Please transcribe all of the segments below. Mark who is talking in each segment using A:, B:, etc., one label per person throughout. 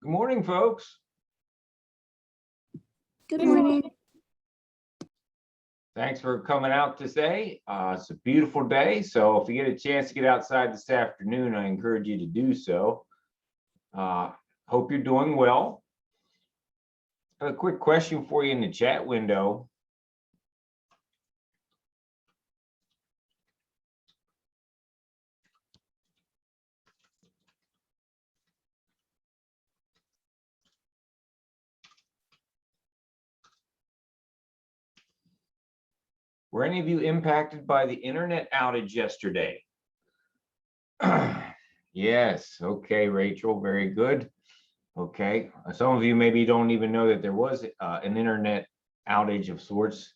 A: Good morning, folks.
B: Good morning.
A: Thanks for coming out today. It's a beautiful day, so if you get a chance to get outside this afternoon, I encourage you to do so. Hope you're doing well. I have a quick question for you in the chat window. Were any of you impacted by the internet outage yesterday? Yes. Okay, Rachel, very good. Okay, some of you maybe don't even know that there was an internet outage of sorts.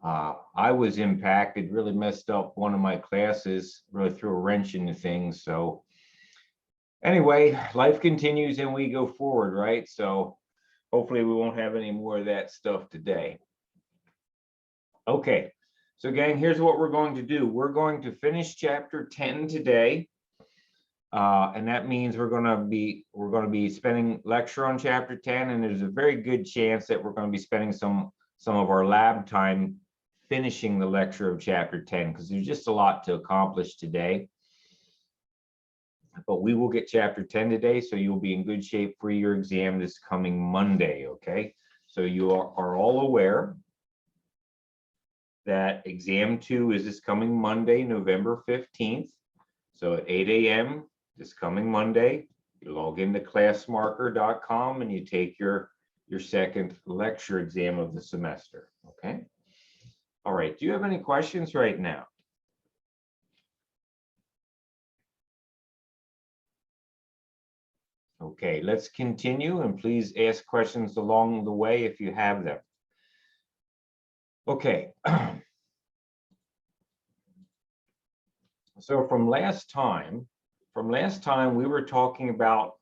A: I was impacted, really messed up one of my classes, really threw a wrench into things. So anyway, life continues and we go forward, right? So hopefully we won't have any more of that stuff today. Okay, so gang, here's what we're going to do. We're going to finish chapter 10 today. And that means we're going to be spending lecture on chapter 10, and there's a very good chance that we're going to be spending some of our lab time finishing the lecture of chapter 10, because there's just a lot to accomplish today. But we will get chapter 10 today, so you'll be in good shape for your exam this coming Monday. Okay, so you are all aware that exam 2 is this coming Monday, November 15th. So at 8 a.m. this coming Monday, you log into classmarker.com and you take your second lecture exam of the semester. Okay. All right. Do you have any questions right now? Okay, let's continue, and please ask questions along the way if you have them. Okay. So from last time we were talking about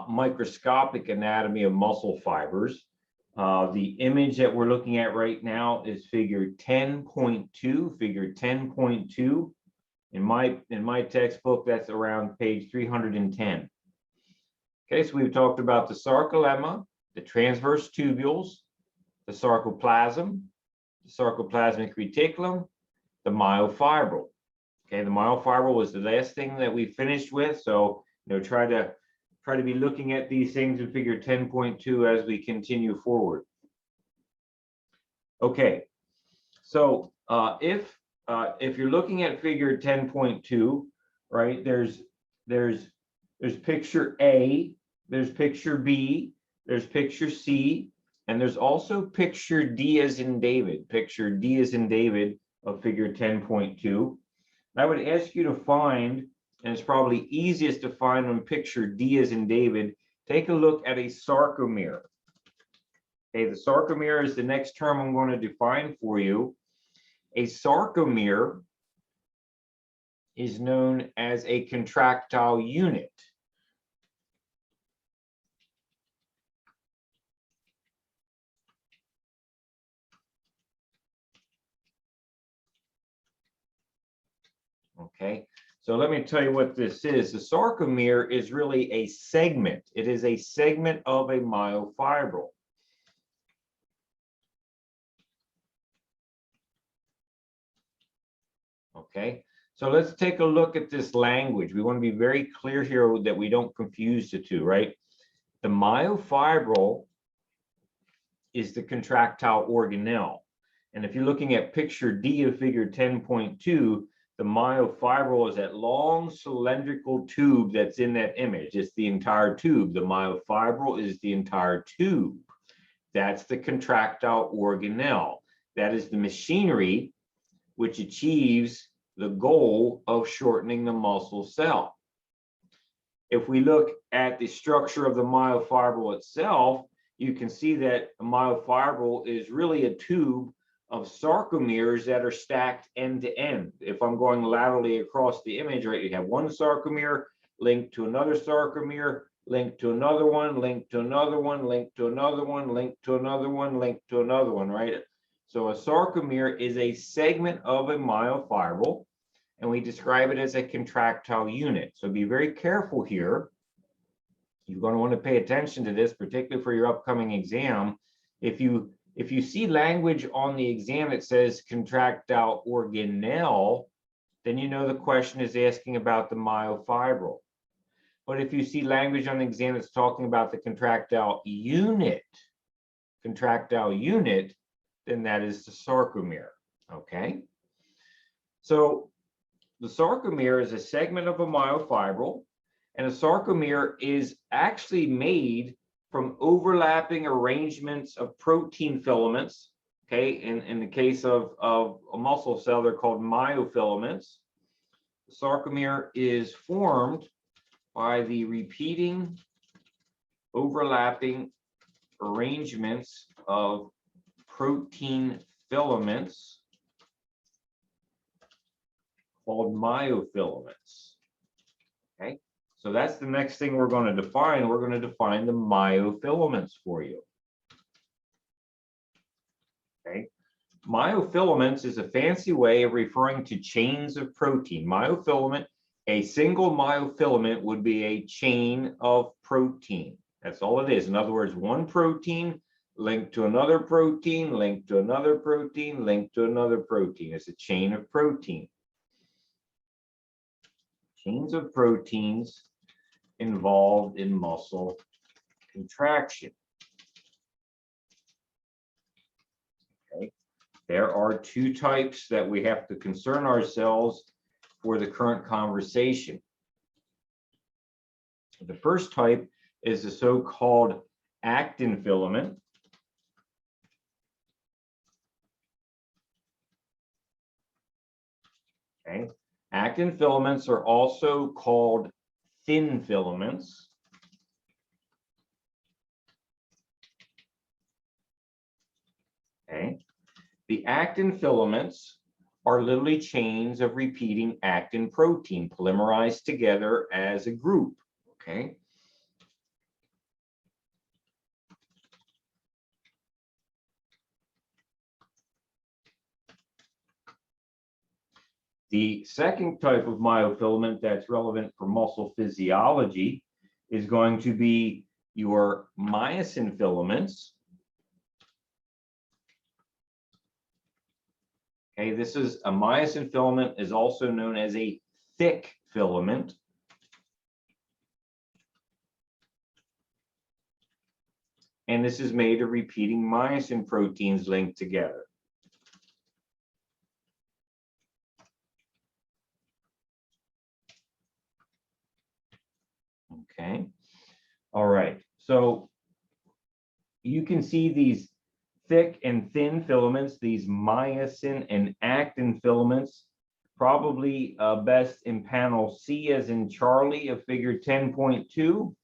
A: microscopic anatomy of muscle fibers. The image that we're looking at right now is figure 10.2. Figure 10.2 in my textbook, that's around page 310. Okay, so we've talked about the sarcolemma, the transverse tubules, the sarcoplasm, the sarcoplasmic reticulum, the myofibril. Okay, the myofibril was the last thing that we finished with, so try to be looking at these things in figure 10.2 as we continue forward. Okay, so if you're looking at figure 10.2, right, there's picture A, there's picture B, there's picture C, and there's also picture D as in David, picture D as in David of figure 10.2. I would ask you to find, and it's probably easiest to find on picture D as in David, take a look at a sarcomere. Okay, the sarcomere is the next term I'm going to define for you. A sarcomere is known as a contractile unit. Okay, so let me tell you what this is. The sarcomere is really a segment. It is a segment of a myofibril. Okay, so let's take a look at this language. We want to be very clear here that we don't confuse the two, right? The myofibril is the contractile organelle. And if you're looking at picture D of figure 10.2, the myofibril is that long cylindrical tube that's in that image. It's the entire tube. The myofibril is the entire tube. That's the contractile organelle. That is the machinery which achieves the goal of shortening the muscle cell. If we look at the structure of the myofibril itself, you can see that a myofibril is really a tube of sarcomeres that are stacked end to end. If I'm going laterally across the image, right, you have one sarcomere linked to another sarcomere, linked to another one, linked to another one, linked to another one, linked to another one, linked to another one, right? So a sarcomere is a segment of a myofibril, and we describe it as a contractile unit. So be very careful here You're going to want to pay attention to this, particularly for your upcoming exam. If you see language on the exam that says contractile organelle, then you know the question is asking about the myofibril. But if you see language on the exam that's talking about the contractile unit, then that is the sarcomere, okay? So the sarcomere is a segment of a myofibril, and a sarcomere is actually made from overlapping arrangements of protein filaments, okay? In the case of a muscle cell, they're called myofilaments. The sarcomere is formed by the repeating, overlapping arrangements of protein filaments called myofilaments. Okay, so that's the next thing we're going to define. We're going to define the myofilaments for you. Okay, myofilaments is a fancy way of referring to chains of protein. Myofilament, a single myofilament would be a chain of protein. That's all it is. In other words, one protein linked to another protein, linked to another protein, linked to another protein. It's a chain of protein. Chains of proteins involved in muscle contraction. Okay. There are two types that we have to concern ourselves for the current conversation. The first type is the so-called actin filament. Okay. Actin filaments are also called thin filaments. Okay. The actin filaments are literally chains of repeating actin protein polymerized together as a group. Okay. The second type of myofilament that's relevant for muscle physiology is going to be your myosin filaments. Okay, this is a myosin filament, is also known as a thick filament. And this is made of repeating myosin proteins linked together. Okay, all right. So you can see these thick and thin filaments, these myosin and actin filaments, probably best in panel C as in Charlie of figure 10.2.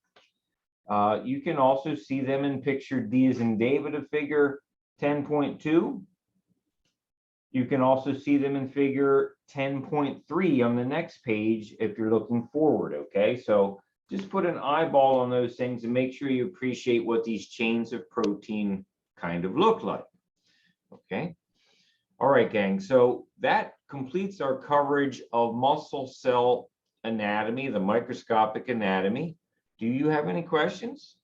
A: You can also see them in picture D as in David of figure 10.2. You can also see them in figure 10.3 on the next page if you're looking forward, okay? So just put an eyeball on those things and make sure you appreciate what these chains of protein kind of look like, okay? All right, gang, so that completes our coverage of muscle cell anatomy, the microscopic anatomy. Do you have any questions?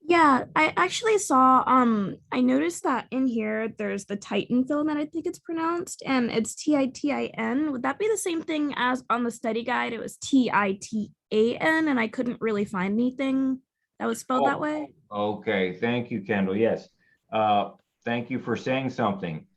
B: Yeah, I actually saw, I noticed that in here there's the Titan filament, I think it's pronounced, and it's Titin. Would that be the same thing as on the study guide? It was Titan, and I couldn't really find anything that was spelled that way.
A: Okay, thank you, Kendall. Yes, thank you for saying something.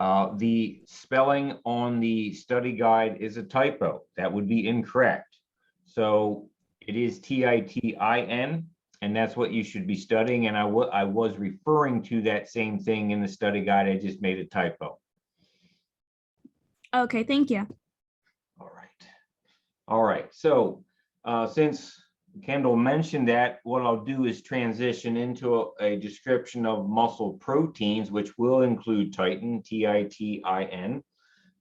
A: The spelling on the study guide is a typo. That would be incorrect. So it is Titin, and that's what you should be studying. And I was referring to that same thing in the study guide. I just made a typo.
B: Okay, thank you.
A: All right. All right. So since Kendall mentioned that, what I'll do is transition into a description of muscle proteins, which will include Titin, Titin.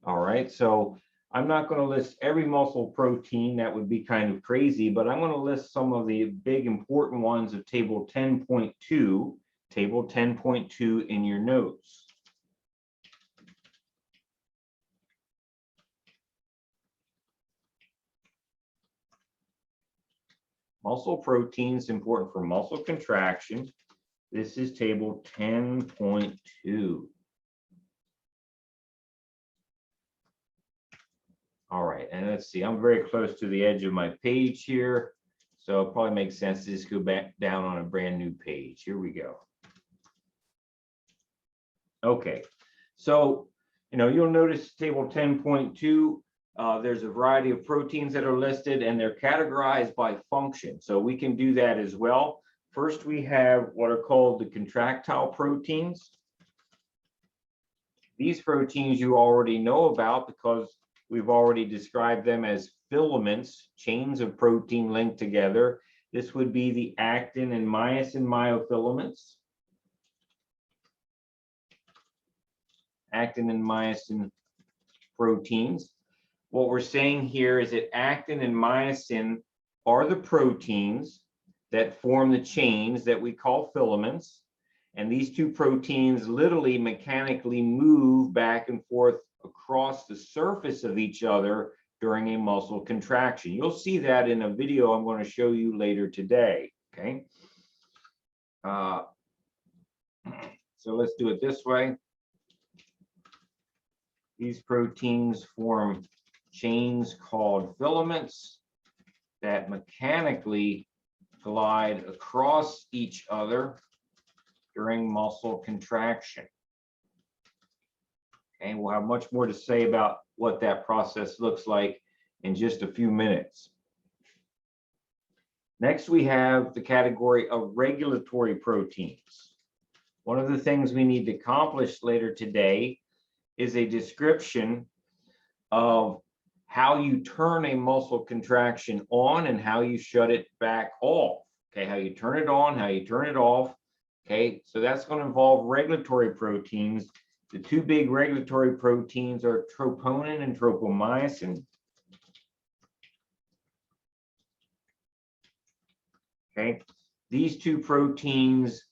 A: All right, so I'm not going to list every muscle protein. That would be kind of crazy, but I'm going to list some of the big important ones of table 10.2, table 10.2 in your notes. Muscle proteins important for muscle contraction. This is table 10.2. All right, and let's see, I'm very close to the edge of my page here, so it probably makes sense to just go back down on a brand new page. Here we go. Okay, so you'll notice table 10.2, there's a variety of proteins that are listed and they're categorized by function. So we can do that as well. First, we have what are called the contractile proteins. These proteins you already know about because we've already described them as filaments, chains of protein linked together. This would be the actin and myosin myofilaments. Actin and myosin proteins. What we're saying here is that actin and myosin are the proteins that form the chains that we call filaments. And these two proteins literally mechanically move back and forth across the surface of each other during a muscle contraction. You'll see that in a video I'm going to show you later today. Okay. So let's do it this way. These proteins form chains called filaments that mechanically glide across each other during muscle contraction. And we'll have much more to say about what that process looks like in just a few minutes. Next, we have the category of regulatory proteins. One of the things we need to accomplish later today is a description of how you turn a muscle contraction on and how you shut it back off. Okay, how you turn it on, how you turn it off. Okay, so that's going to involve regulatory proteins. The two big regulatory proteins are troponin and tropomyosin. Okay, these two proteins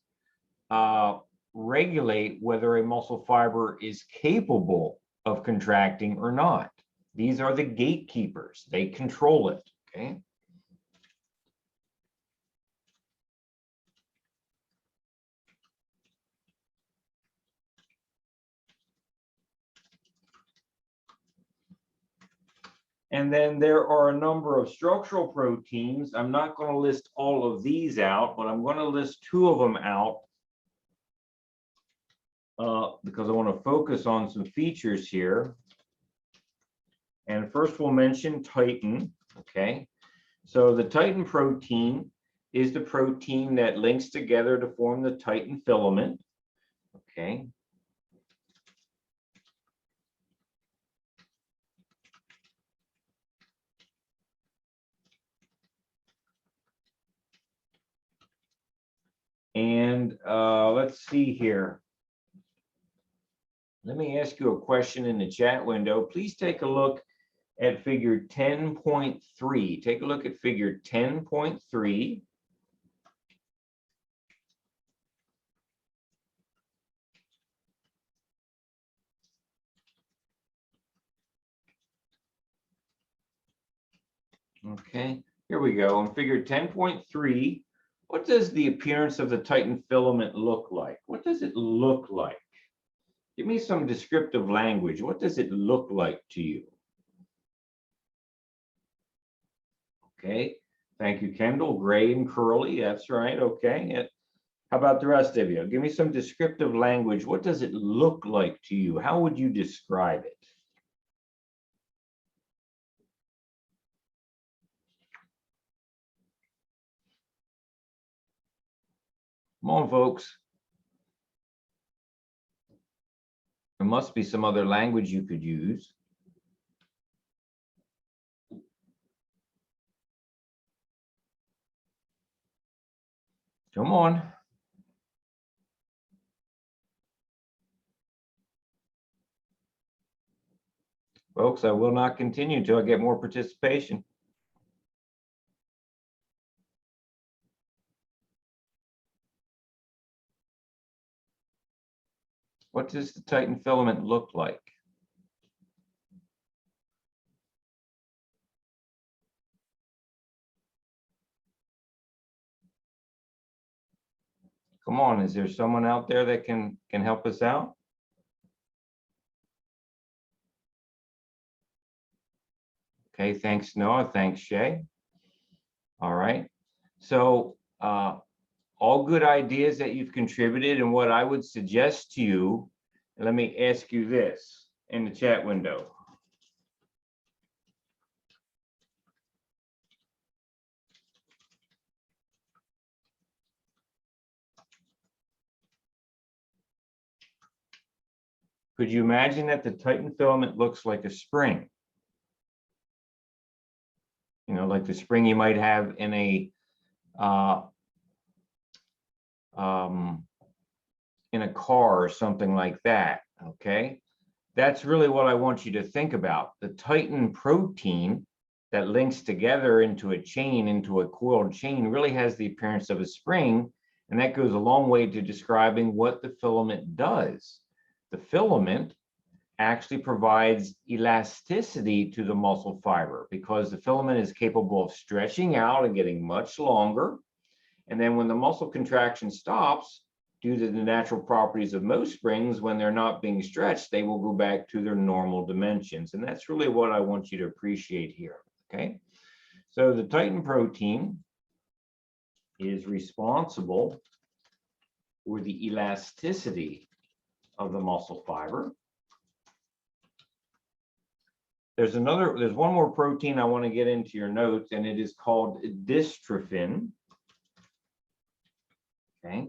A: regulate whether a muscle fiber is capable of contracting or not. These are the gatekeepers. They control it. Okay. And then there are a number of structural proteins. I'm not going to list all of these out, but I'm going to list two of them out because I want to focus on some features here. And first we'll mention titin. Okay, so the titin protein is the protein that links together to form the titin filament. Okay. And let's see here. Let me ask you a question in the chat window. Please take a look at figure 10.3. Take a look at figure 10.3. Okay, here we go. In figure 10.3, what does the appearance of the titin filament look like? What does it look like? Give me some descriptive language. What does it look like to you? Okay, thank you, Kendall. Gray and curly, that's right, okay. How about the rest of you? Give me some descriptive language. What does it look like to you? How would you describe it? Come on, folks. There must be some other language you could use. Come on. Folks, I will not continue until I get more participation. What does the titin filament look like? Come on, is there someone out there that can help us out? Okay, thanks, Noah. Thanks, Shay. All right. So all good ideas that you've contributed, and what I would suggest to you, let me ask you this in the chat window. Could you imagine that the Titan filament looks like a spring? You know, like the spring you might have in a car or something like that, okay? That's really what I want you to think about. The Titan protein that links together into a chain, into a coiled chain, really has the appearance of a spring, and that goes a long way to describing what the filament does. The filament actually provides elasticity to the muscle fiber because the filament is capable of stretching out and getting much longer. And then when the muscle contraction stops, due to the natural properties of most springs, when they're not being stretched, they will go back to their normal dimensions. And that's really what I want you to appreciate here, okay? So the Titan protein is responsible for the elasticity of the muscle fiber. There's one more protein I want to get into your notes, and it is called dystrophin. Okay,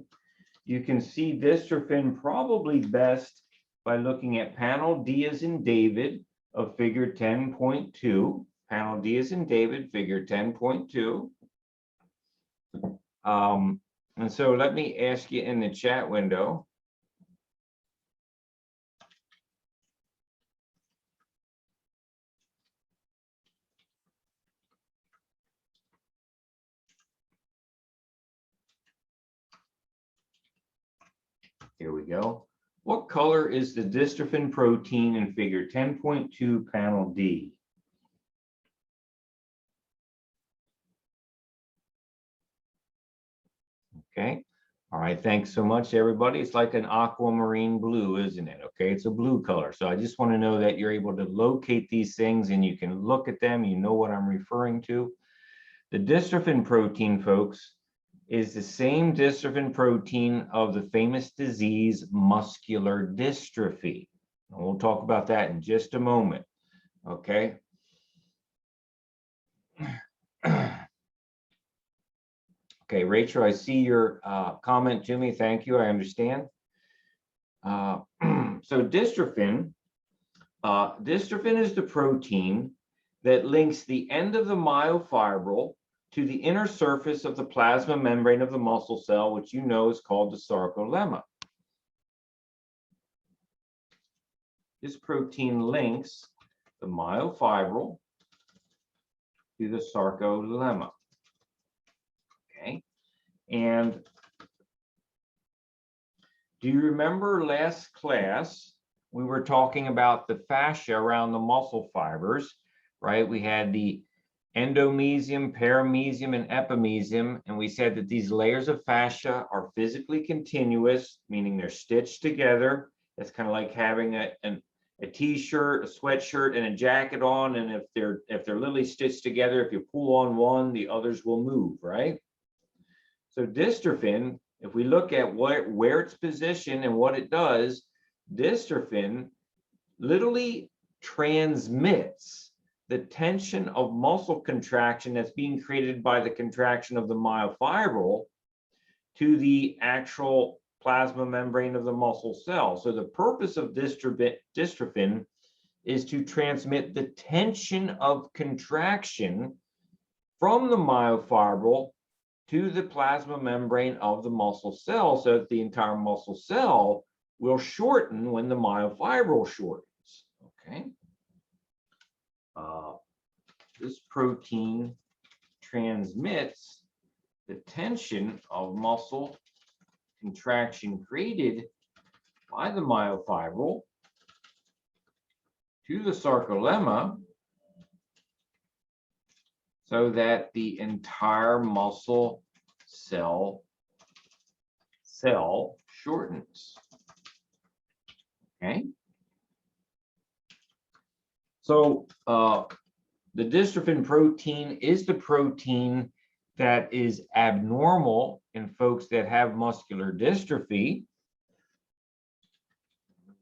A: you can see dystrophin probably best by looking at panel D as in David of figure 10.2. Panel D as in David, figure 10.2. And so let me ask you in the chat window. Here we go. What color is the dystrophin protein in figure 10.2 panel D? Okay. All right. Thanks so much, everybody. It's like an aquamarine blue, isn't it? Okay. It's a blue color. So I just want to know that you're able to locate these things and you can look at them. You know what I'm referring to. The dystrophin protein, folks, is the same dystrophin protein of the famous disease muscular dystrophy. And we'll talk about that in just a moment. Okay. Okay, Rachel, I see your comment to me. Thank you. I understand. So dystrophin is the protein that links the end of the myofibril to the inner surface of the plasma membrane of the muscle cell, which you know is called the sarcolemma. This protein links the myofibril to the sarcolemma. Okay, and do you remember last class we were talking about the fascia around the muscle fibers, right? We had the endomysium, paramysium, and epimysium, and we said that these layers of fascia are physically continuous, meaning they're stitched together. That's kind of like having a t-shirt, a sweatshirt, and a jacket on, and if they're literally stitched together, if you pull on one, the others will move, right? So dystrophin, if we look at where it's positioned and what it does, dystrophin literally transmits the tension of muscle contraction that's being created by the contraction of the myofibril to the actual plasma membrane of the muscle cell. So the purpose of dystrophin is to transmit the tension of contraction from the myofibril to the plasma membrane of the muscle cell, so that the entire muscle cell will shorten when the myofibril shortens. Okay. This protein transmits the tension of muscle contraction created by the myofibril to the sarcolemma, so that the entire muscle cell cell shortens. Okay. So the dystrophin protein is the protein that is abnormal in folks that have muscular dystrophy.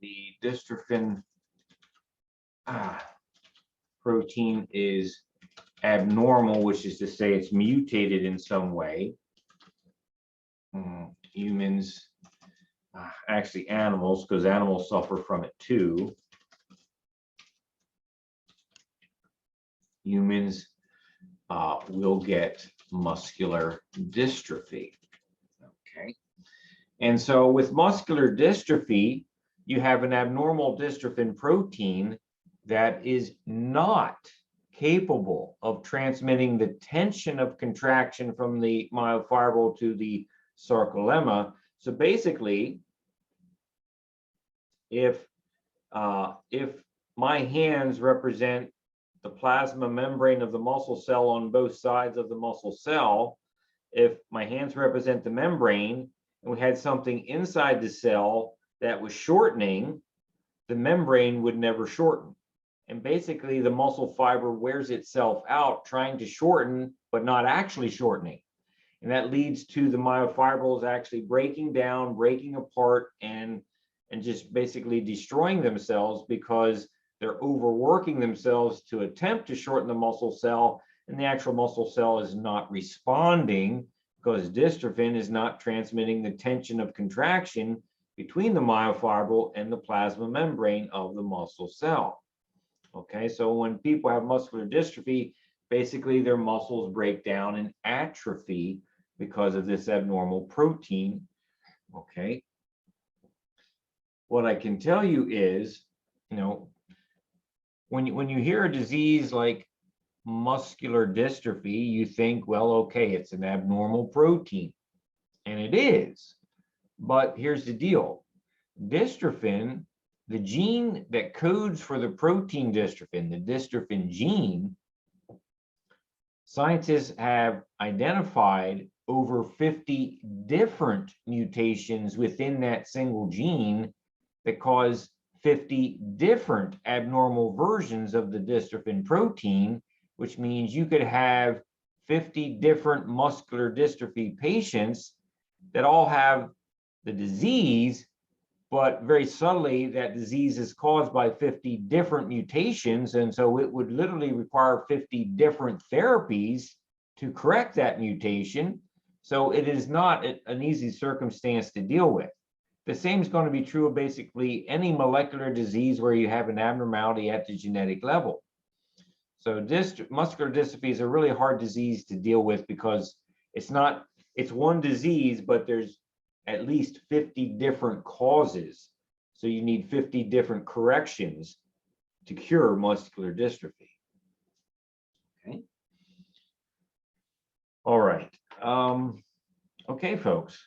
A: The dystrophin protein is abnormal, which is to say it's mutated in some way. Humans, actually animals, because animals suffer from it too. Humans will get muscular dystrophy. Okay. And so with muscular dystrophy, you have an abnormal dystrophin protein that is not capable of transmitting the tension of contraction from the myofibril to the sarcolemma. So basically, if my hands represent the plasma membrane of the muscle cell on both sides of the muscle cell, if my hands represent the membrane and we had something inside the cell that was shortening, the membrane would never shorten. And basically the muscle fiber wears itself out trying to shorten, but not actually shortening. And that leads to the myofibrils actually breaking down, breaking apart, and just basically destroying themselves because they're overworking themselves to attempt to shorten the muscle cell, and the actual muscle cell is not responding because dystrophin is not transmitting the tension of contraction between the myofibril and the plasma membrane of the muscle cell. Okay, so when people have muscular dystrophy, basically their muscles break down and atrophy because of this abnormal protein. Okay. What I can tell you is, when you hear a disease like muscular dystrophy, you think, well, okay, it's an abnormal protein, and it is. But here's the deal. Dystrophin, the gene that codes for the protein dystrophin, the dystrophin gene, scientists have identified over 50 different mutations within that single gene that cause 50 different abnormal versions of the dystrophin protein, which means you could have 50 different muscular dystrophy patients that all have the disease, but very subtly that disease is caused by 50 different mutations. And so it would literally require 50 different therapies to correct that mutation. So it is not an easy circumstance to deal with. The same is going to be true of basically any molecular disease where you have an abnormality at the genetic level. So muscular dystrophy is a really hard disease to deal with because it's one disease, but there's at least 50 different causes. So you need 50 different corrections to cure muscular dystrophy. Okay. All right. Okay, folks.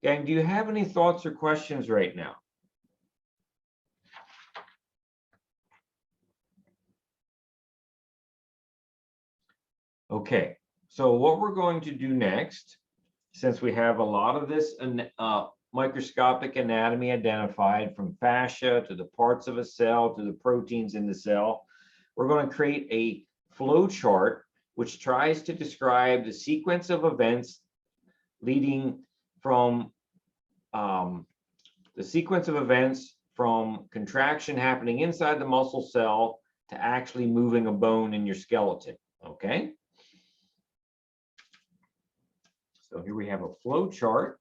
A: Gang, do you have any thoughts or questions right now? Okay, so what we're going to do next, since we have a lot of this microscopic anatomy identified, from fascia to the parts of a cell to the proteins in the cell, we're going to create a flow chart which tries to describe the sequence of events leading from contraction happening inside the muscle cell to actually moving a bone in your skeleton. Okay. So here we have a flow chart.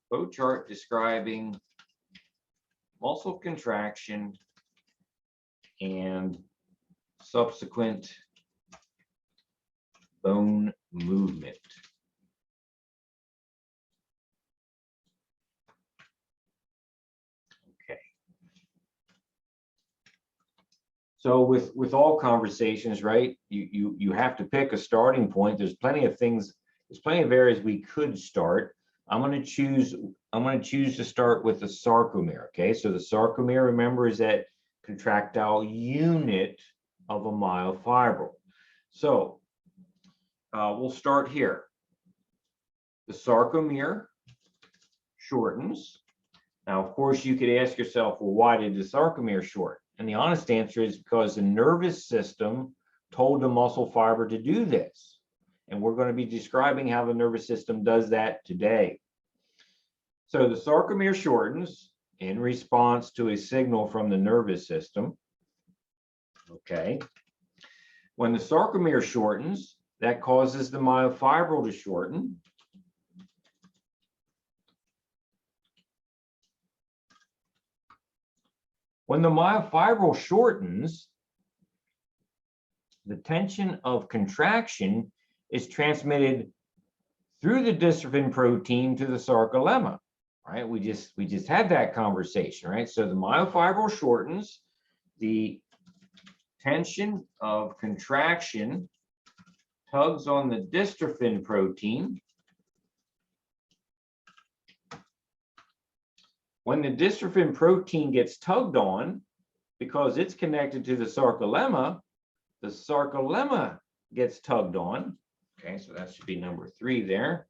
A: Flow chart describing muscle contraction and subsequent bone movement. Okay. So with all conversations, right, you have to pick a starting point. There's plenty of areas we could start. I'm going to choose to start with the sarcomere. Okay, so the sarcomere, remember, is that contractile unit of a myofibril. So we'll start here. The sarcomere shortens. Now, of course, you could ask yourself, well, why did the sarcomere short? And the honest answer is because the nervous system told the muscle fiber to do this. And we're going to be describing how the nervous system does that today. So the sarcomere shortens in response to a signal from the nervous system. Okay. When the sarcomere shortens, that causes the myofibril to shorten. When the myofibril shortens, the tension of contraction is transmitted through the dystrophin protein to the sarcolemma, right? We just had that conversation, right? So the myofibril shortens, the tension of contraction tugs on the dystrophin protein. When the dystrophin protein gets tugged on, because it's connected to the sarcolemma gets tugged on. Okay, so that should be number 3 there.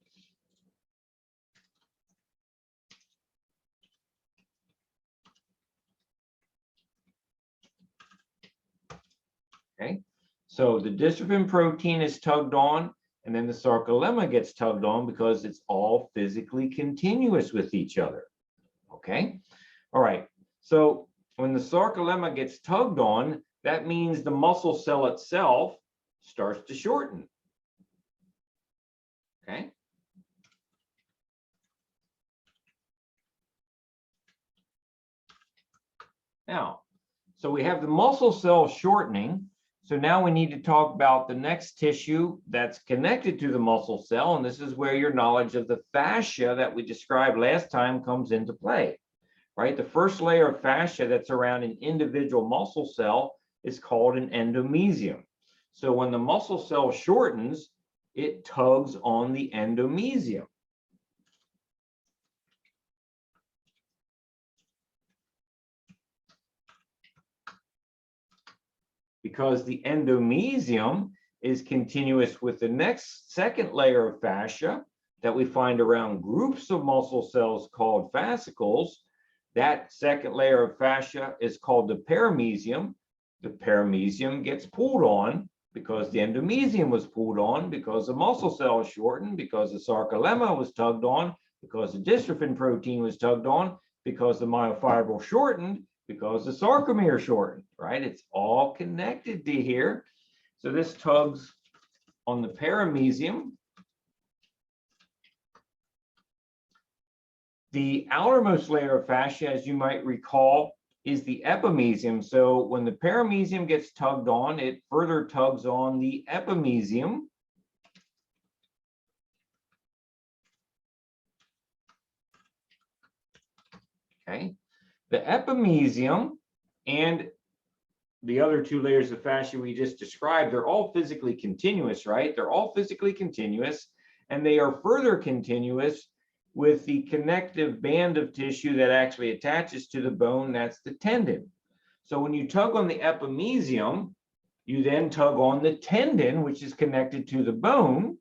A: Okay, so the dystrophin protein is tugged on, and then the sarcolemma gets tugged on because it's all physically continuous with each other. Okay, all right, so when the sarcolemma gets tugged on, that means the muscle cell itself starts to shorten. Okay. Now, so we have the muscle cell shortening. So now we need to talk about the next tissue that's connected to the muscle cell. And this is where your knowledge of the fascia that we described last time comes into play, right? The first layer of fascia that's around an individual muscle cell is called an endomysium. So when the muscle cell shortens, it tugs on the endomysium. Because the endomysium is continuous with the second layer of fascia that we find around groups of muscle cells called fascicles. That second layer of fascia is called the paramecium. The paramecium gets pulled on because the endomysium was pulled on, because the muscle cell is shortened, because the sarcolemma was tugged on, because the dystrophin protein was tugged on, because the myofibril shortened, because the sarcomere shortened, right? It's all connected to here. So this tugs on the paramecium. The outermost layer of fascia, as you might recall, is the epimecium. So when the paramecium gets tugged on, it further tugs on the epimecium. Okay. The epimecium and the other 2 layers of fascia we just described, they're all physically continuous, right? They're all physically continuous, and they are further continuous with the connective band of tissue that actually attaches to the bone, that's the tendon. So when you tug on the epimecium, you then tug on the tendon, which is connected to the bone.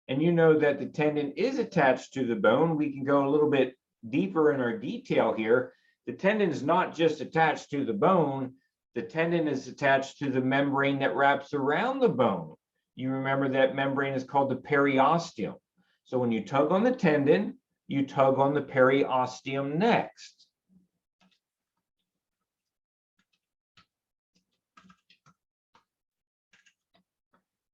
A: And you know that the tendon is attached to the bone. We can go a little bit deeper in our detail here. The tendon is not just attached to the bone. The tendon is attached to the membrane that wraps around the bone. You remember that membrane is called the periosteum. So when you tug on the tendon, you tug on the periosteum next.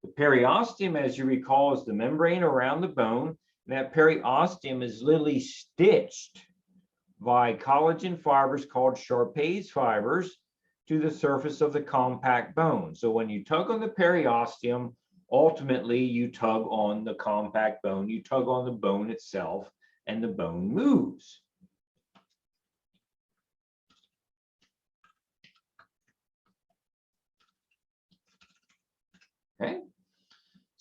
A: The periosteum, as you recall, is the membrane around the bone. And that periosteum is literally stitched by collagen fibers called Chpt fibers to the surface of the compact bone. So when you tug on the periosteum, ultimately you tug on the compact bone, you tug on the bone itself, and the bone moves. Okay.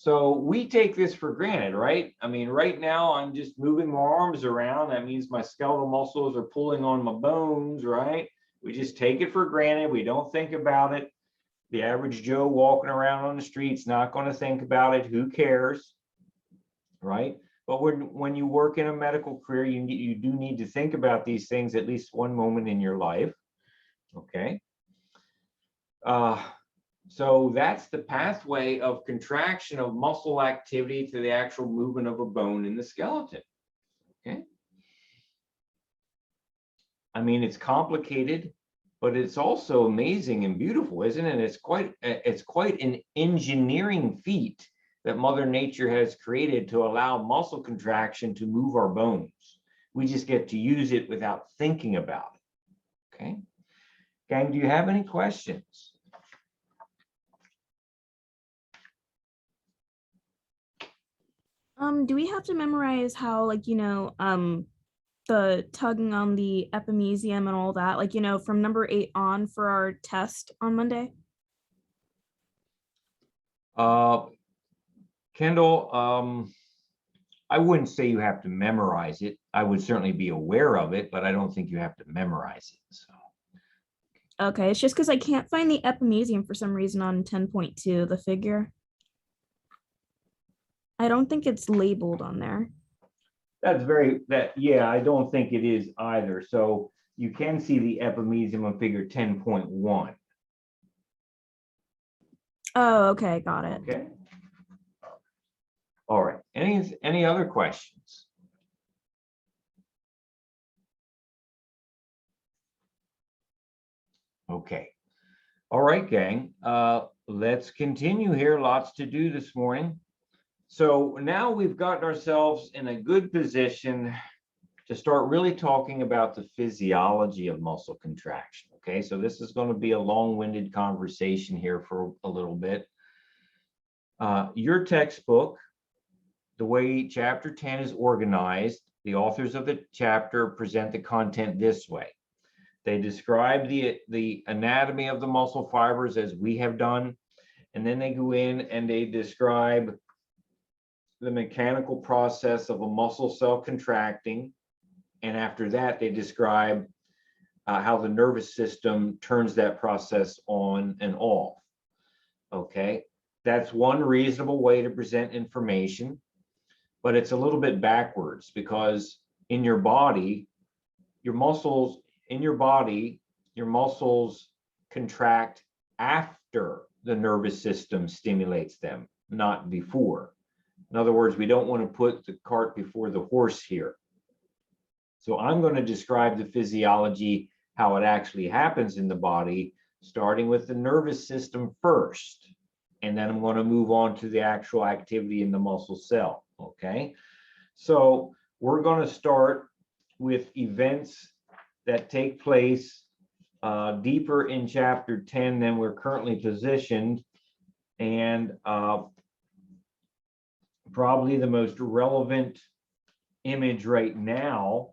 A: So we take this for granted, right? I mean, right now I'm just moving my arms around. That means my skeletal muscles are pulling on my bones, right? We just take it for granted. We don't think about it. The average Joe walking around on the street's not going to think about it. Who cares, right? But when you work in a medical career, you do need to think about these things at least one moment in your life, okay? So that's the pathway of contraction of muscle activity to the actual movement of a bone in the skeleton, okay? I mean, it's complicated, but it's also amazing and beautiful, isn't it? It's quite an engineering feat that Mother Nature has created to allow muscle contraction to move our bones. We just get to use it without thinking about it, okay? Gang, do you have any questions?
B: Do we have to memorize how, like, the tugging on the epimysium and all that, like, from number 8 on for our test on Monday?
A: Kendall, I wouldn't say you have to memorize it. I would certainly be aware of it, but I don't think you have to memorize it. So.
B: Okay, it's just because I can't find the epimysium for some reason on 10.2, the figure. I don't think it's labeled on there.
A: Yeah, I don't think it is either. So you can see the epimysium on figure 10.1.
B: Oh, okay, got it.
A: Okay. All right. Any other questions? Okay. All right, gang. Let's continue here. Lots to do this morning. So now we've gotten ourselves in a good position to start really talking about the physiology of muscle contraction. Okay, so this is going to be a long-winded conversation here for a little bit. Your textbook, the way chapter 10 is organized, the authors of the chapter present the content this way. They describe the anatomy of the muscle fibers as we have done, and then they go in and they describe the mechanical process of a muscle cell contracting. And after that, they describe how the nervous system turns that process on and off. Okay, that's one reasonable way to present information, but it's a little bit backwards because in your body, your muscles contract after the nervous system stimulates them, not before. In other words, we don't want to put the cart before the horse here. So I'm going to describe the physiology, how it actually happens in the body, starting with the nervous system first. And then I'm going to move on to the actual activity in the muscle cell. Okay. So we're going to start with events that take place deeper in chapter 10 than we're currently positioned. And probably the most relevant image right now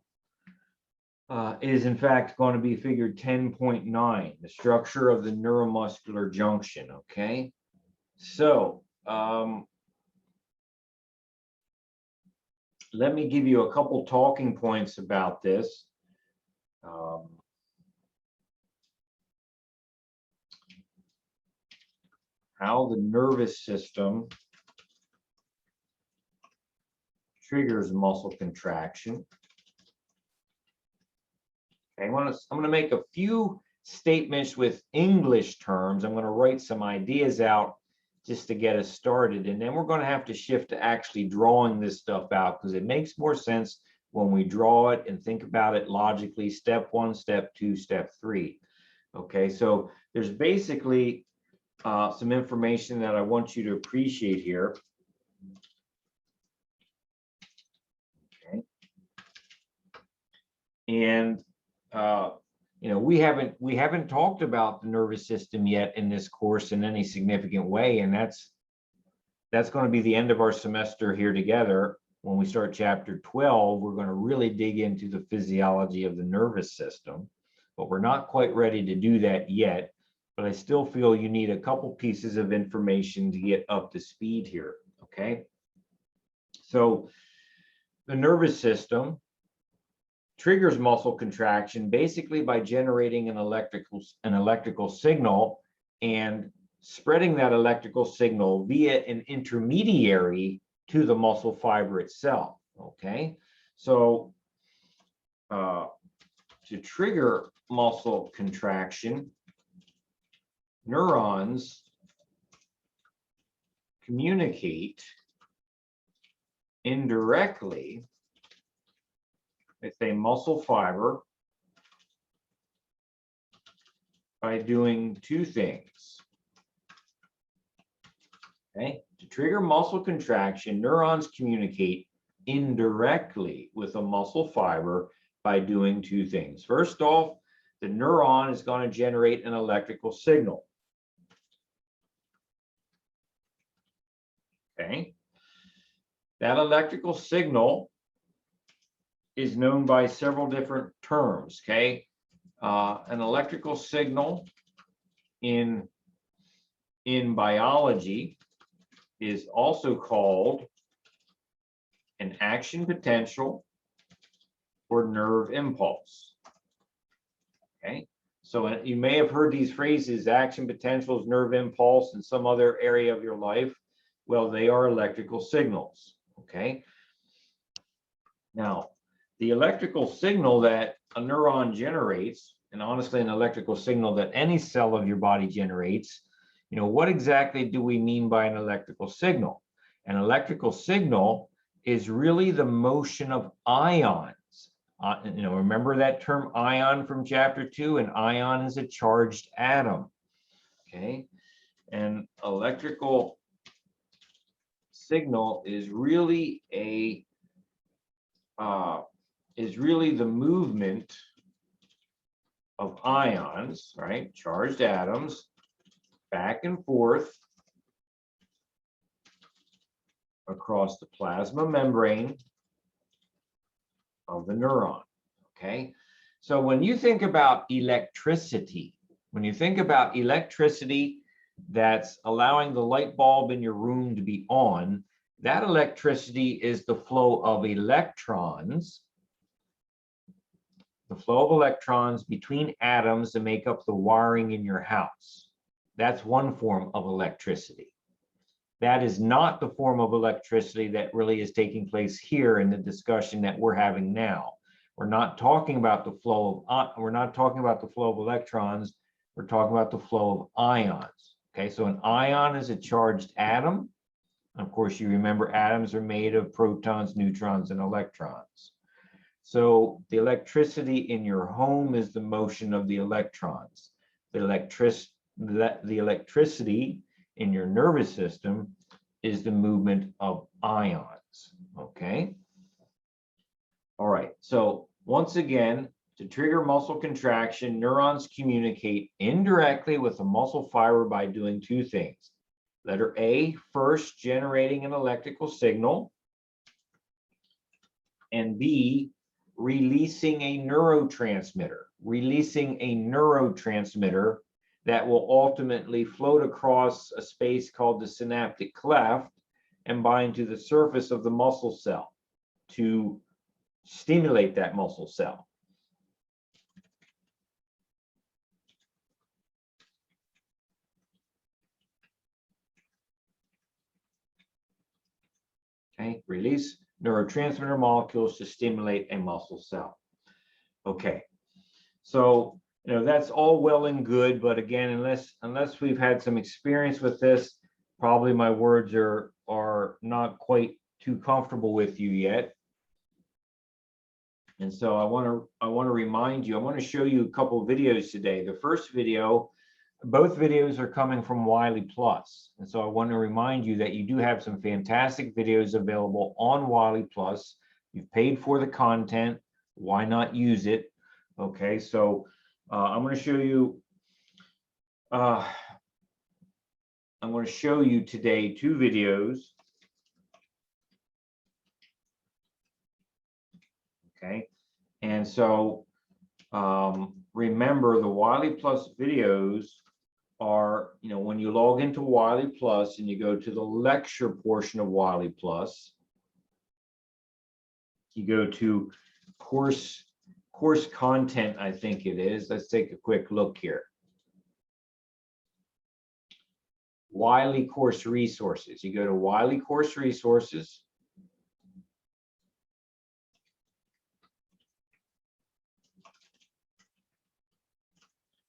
A: is in fact going to be figure 10.9, the structure of the neuromuscular junction. Okay, so let me give you a couple talking points about this. How the nervous system triggers muscle contraction. Okay, I'm going to make a few statements with English terms. I'm going to write some ideas out just to get us started. And then we're going to have to shift to actually drawing this stuff out because it makes more sense when we draw it and think about it logically. Step 1, step 2, step 3. Okay, so there's basically some information that I want you to appreciate here. Okay. And we haven't talked about the nervous system yet in this course in any significant way, and that's going to be the end of our semester here together. When we start chapter 12, we're going to really dig into the physiology of the nervous system, but we're not quite ready to do that yet. But I still feel you need a couple pieces of information to get up to speed here. Okay. So the nervous system triggers muscle contraction basically by generating an electrical signal and spreading that electrical signal via an intermediary to the muscle fiber itself. Okay, so to trigger muscle contraction, neurons communicate indirectly with a muscle fiber by doing two things. Okay, to trigger muscle contraction, neurons communicate indirectly with a muscle fiber by doing two things. First off, the neuron is going to generate an electrical signal. Okay, that electrical signal is known by several different terms. Okay, an electrical signal in biology is also called an action potential or nerve impulse. Okay, so you may have heard these phrases: action potentials, nerve impulse, in some other area of your life. Well, they are electrical signals. Okay, now the electrical signal that a neuron generates, and honestly an electrical signal that any cell of your body generates, you know, what exactly do we mean by an electrical signal? An electrical signal is really the motion of ions. You know, remember that term ion from chapter 2? An ion is a charged atom. Okay, and electrical signal is really the movement of ions, right? Charged atoms back and forth across the plasma membrane of the neuron. Okay, so when you think about electricity, that's allowing the light bulb in your room to be on, that electricity is the flow of electrons. The flow of electrons between atoms to make up the wiring in your house. That's one form of electricity. That is not the form of electricity that really is taking place here in the discussion that we're having now. We're not talking about the flow of electrons. We're talking about the flow of ions. Okay, so an ion is a charged atom. Of course, you remember atoms are made of protons, neutrons, and electrons. So the electricity in your home is the motion of the electrons. The electricity in your nervous system is the movement of ions. Okay. All right. So once again, to trigger muscle contraction, neurons communicate indirectly with the muscle fiber by doing two things. Letter A, first generating an electrical signal, and B, releasing a neurotransmitter that will ultimately float across a space called the synaptic cleft and bind to the surface of the muscle cell to stimulate that muscle cell. Okay, release neurotransmitter molecules to stimulate a muscle cell. Okay, so you know that's all well and good, but again, unless we've had some experience with this, probably my words are not quite too comfortable with you yet. And so I want to remind you, I want to show you a couple of videos today. The first video, both videos are coming from Wiley Plus. And so I want to remind you that you do have some fantastic videos available on Wiley Plus. You've paid for the content. Why not use it? Okay, so I'm going to show you today two videos. Okay, and so remember the Wiley Plus videos are, when you log into Wiley Plus and you go to the lecture portion of Wiley Plus, you go to course content, I think it is. Let's take a quick look here. Wiley course resources. You go to Wiley course resources.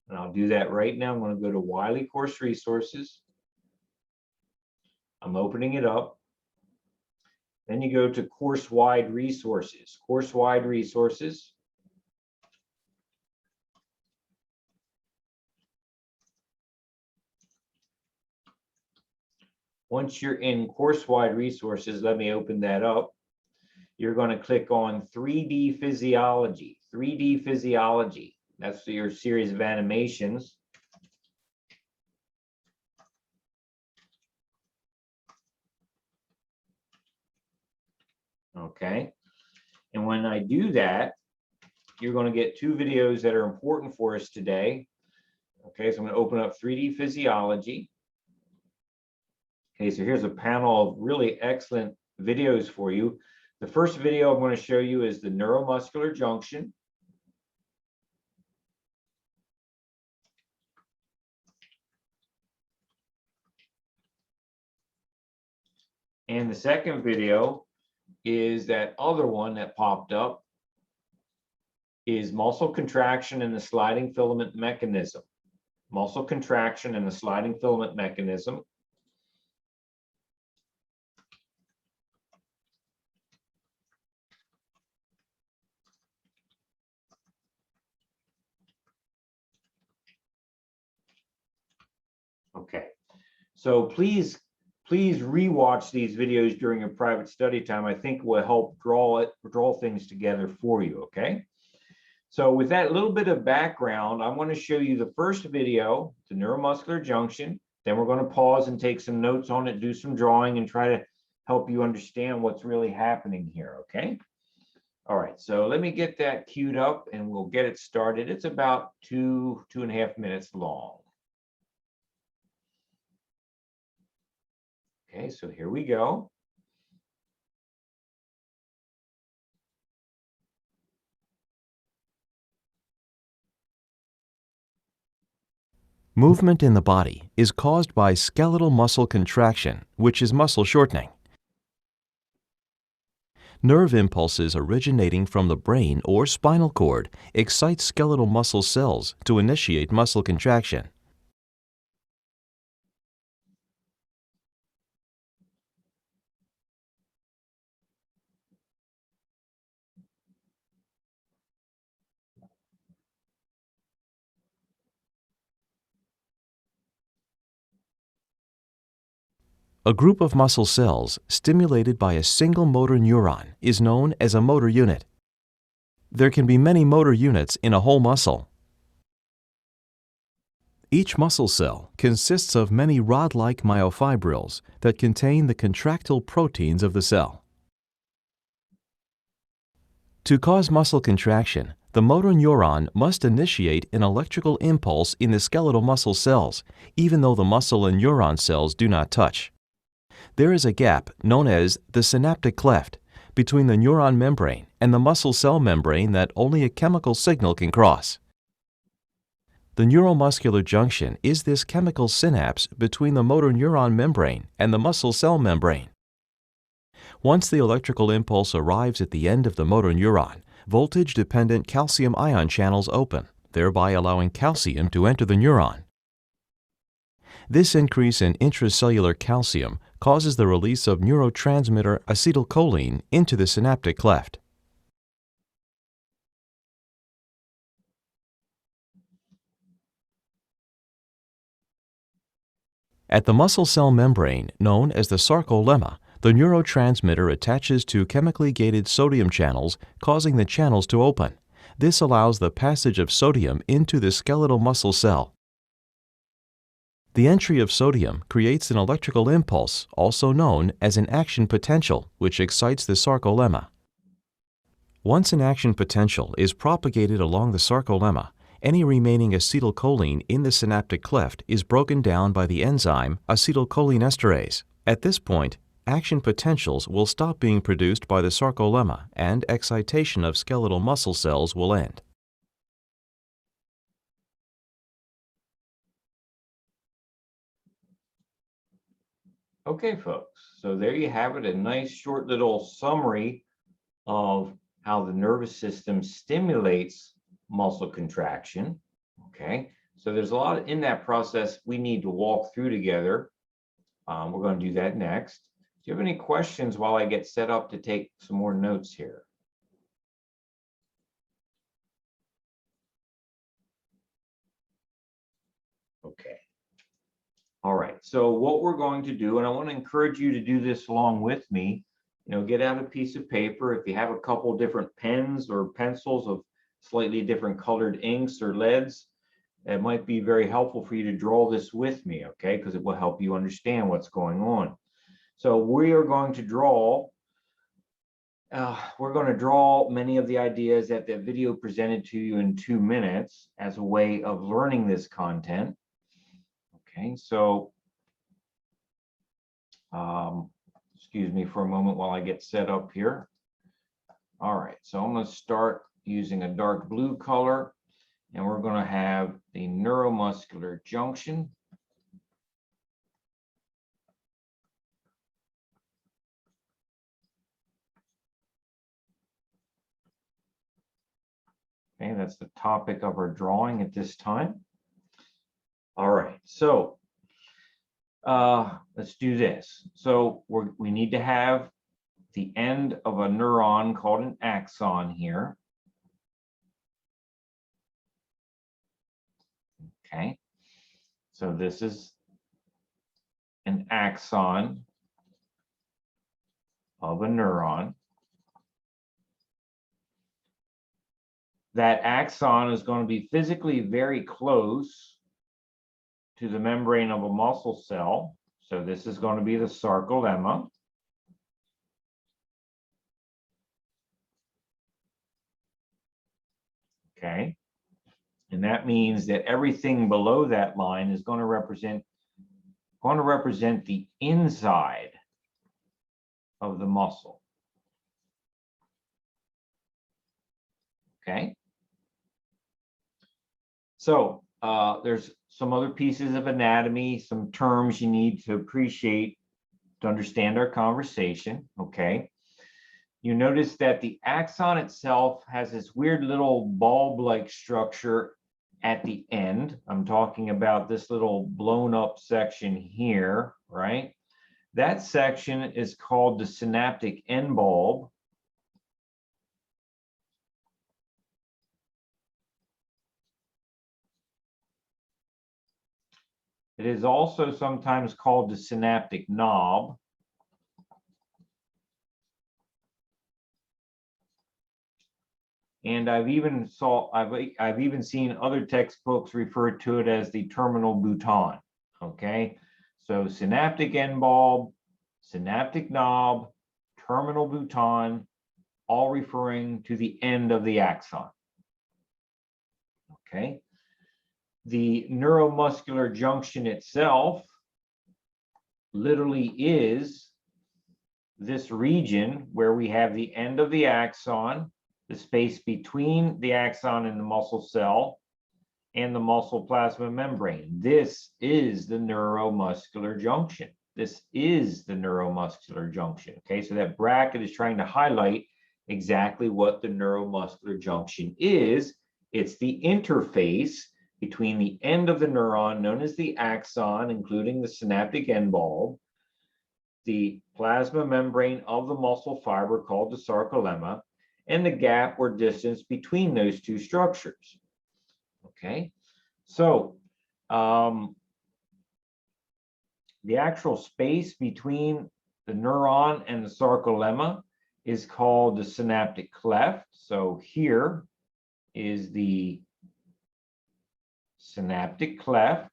A: And I'll do that right now. I'm going to go to Wiley course resources. I'm opening it up. Then you go to course-wide resources. Course-wide resources. Once you're in course-wide resources, let me open that up. You're going to click on 3D physiology. 3D physiology. That's your series of animations. Okay. And when I do that, you're going to get two videos that are important for us today. Okay, so I'm going to open up 3D physiology. Okay, so here's a panel of really excellent videos for you. The first video I'm going to show you is the neuromuscular junction. And the second video is that other one that popped up, is muscle contraction and the sliding filament mechanism. Muscle contraction and the sliding filament mechanism. Okay, so please rewatch these videos during your private study time. I think will help draw things together for you. Okay. So with that little bit of background, I want to show you the first video, the neuromuscular junction. Then we're going to pause and take some notes on it, do some drawing, and try to help you understand what's really happening here. Okay. All right. So let me get that queued up and we'll get it started. It's about 2.5 minutes long. Okay, so here we go.
C: Movement in the body is caused by skeletal muscle contraction, which is muscle shortening. Nerve impulses originating from the brain or spinal cord excite skeletal muscle cells to initiate muscle contraction. A group of muscle cells stimulated by a single motor neuron is known as a motor unit. There can be many motor units in a whole muscle. Each muscle cell consists of many rod-like myofibrils that contain the contractile proteins of the cell. To cause muscle contraction, the motor neuron must initiate an electrical impulse in the skeletal muscle cells, even though the muscle and neuron cells do not touch. There is a gap known as the synaptic cleft between the neuron membrane and the muscle cell membrane that only a chemical signal can cross. The neuromuscular junction is this chemical synapse between the motor neuron membrane and the muscle cell membrane. Once the electrical impulse arrives at the end of the motor neuron, voltage-dependent calcium ion channels open, thereby allowing calcium to enter the neuron. This increase in intracellular calcium causes the release of neurotransmitter acetylcholine into the synaptic cleft. At the muscle cell membrane, known as the sarcolemma, the neurotransmitter attaches to chemically gated sodium channels, causing the channels to open. This allows the passage of sodium into the skeletal muscle cell. The entry of sodium creates an electrical impulse, also known as an action potential, which excites the sarcolemma. Once an action potential is propagated along the sarcolemma, Any remaining acetylcholine in the synaptic cleft is broken down by the enzyme acetylcholinesterase. At this point, action potentials will stop being produced by the sarcolemma and excitation of skeletal muscle cells will end.
A: Okay, folks, so there you have it, a nice short little summary of how the nervous system stimulates muscle contraction. Okay, so there's a lot in that process we need to walk through together. We're going to do that next. Do you have any questions while I get set up to take some more notes here? Okay. All right, so what we're going to do, and I want to encourage you to do this along with me, get out a piece of paper. If you have a couple different pens or pencils of slightly different colored inks or leads, it might be very helpful for you to draw this with me, okay? Because it will help you understand what's going on. So we are going to draw, many of the ideas that the video presented to you in 2 minutes as a way of learning this content. Okay, so excuse me for a moment while I get set up here. All right, so I'm going to start using a dark blue color, and we're going to have the neuromuscular junction. Okay, that's the topic of our drawing at this time. All right, so let's do this. So we need to have the end of a neuron called an axon here. Okay, so this is an axon of a neuron. That axon is going to be physically very close to the membrane of a muscle cell. So this is going to be the sarcolemma. Okay. And that means that everything below that line is going to represent the inside of the muscle. Okay. So there's some other pieces of anatomy, some terms you need to appreciate to understand our conversation. Okay. You notice that the axon itself has this weird little bulb-like structure at the end. I'm talking about this little blown up section here, right? That section is called the synaptic end bulb. It is also sometimes called the synaptic knob. And I've even seen other textbooks refer to it as the terminal bouton. Okay, so synaptic end bulb, synaptic knob, terminal bouton, all referring to the end of the axon. Okay, the neuromuscular junction itself literally is this region where we have the end of the axon, the space between the axon and the muscle cell, and the muscle plasma membrane. This is the neuromuscular junction. This is the neuromuscular junction. Okay, so that bracket is trying to highlight exactly what the neuromuscular junction is. It's the interface between the end of the neuron, known as the axon, including the synaptic end bulb, the plasma membrane of the muscle fiber called the sarcolemma, and the gap or distance between those two structures. Okay, so the actual space between the neuron and the sarcolemma is called the synaptic cleft. So here is the synaptic cleft.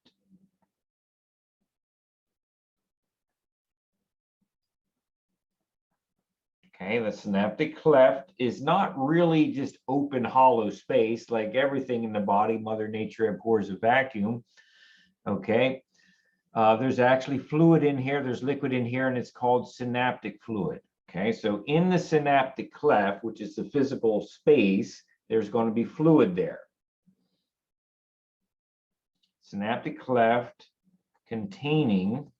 A: Okay, the synaptic cleft is not really just open hollow space like everything in the body. Mother Nature abhors a vacuum. Okay, there's actually fluid in here, there's liquid in here, and it's called synaptic fluid. Okay, so in the synaptic cleft, which is the physical space, there's going to be fluid there. Synaptic cleft containing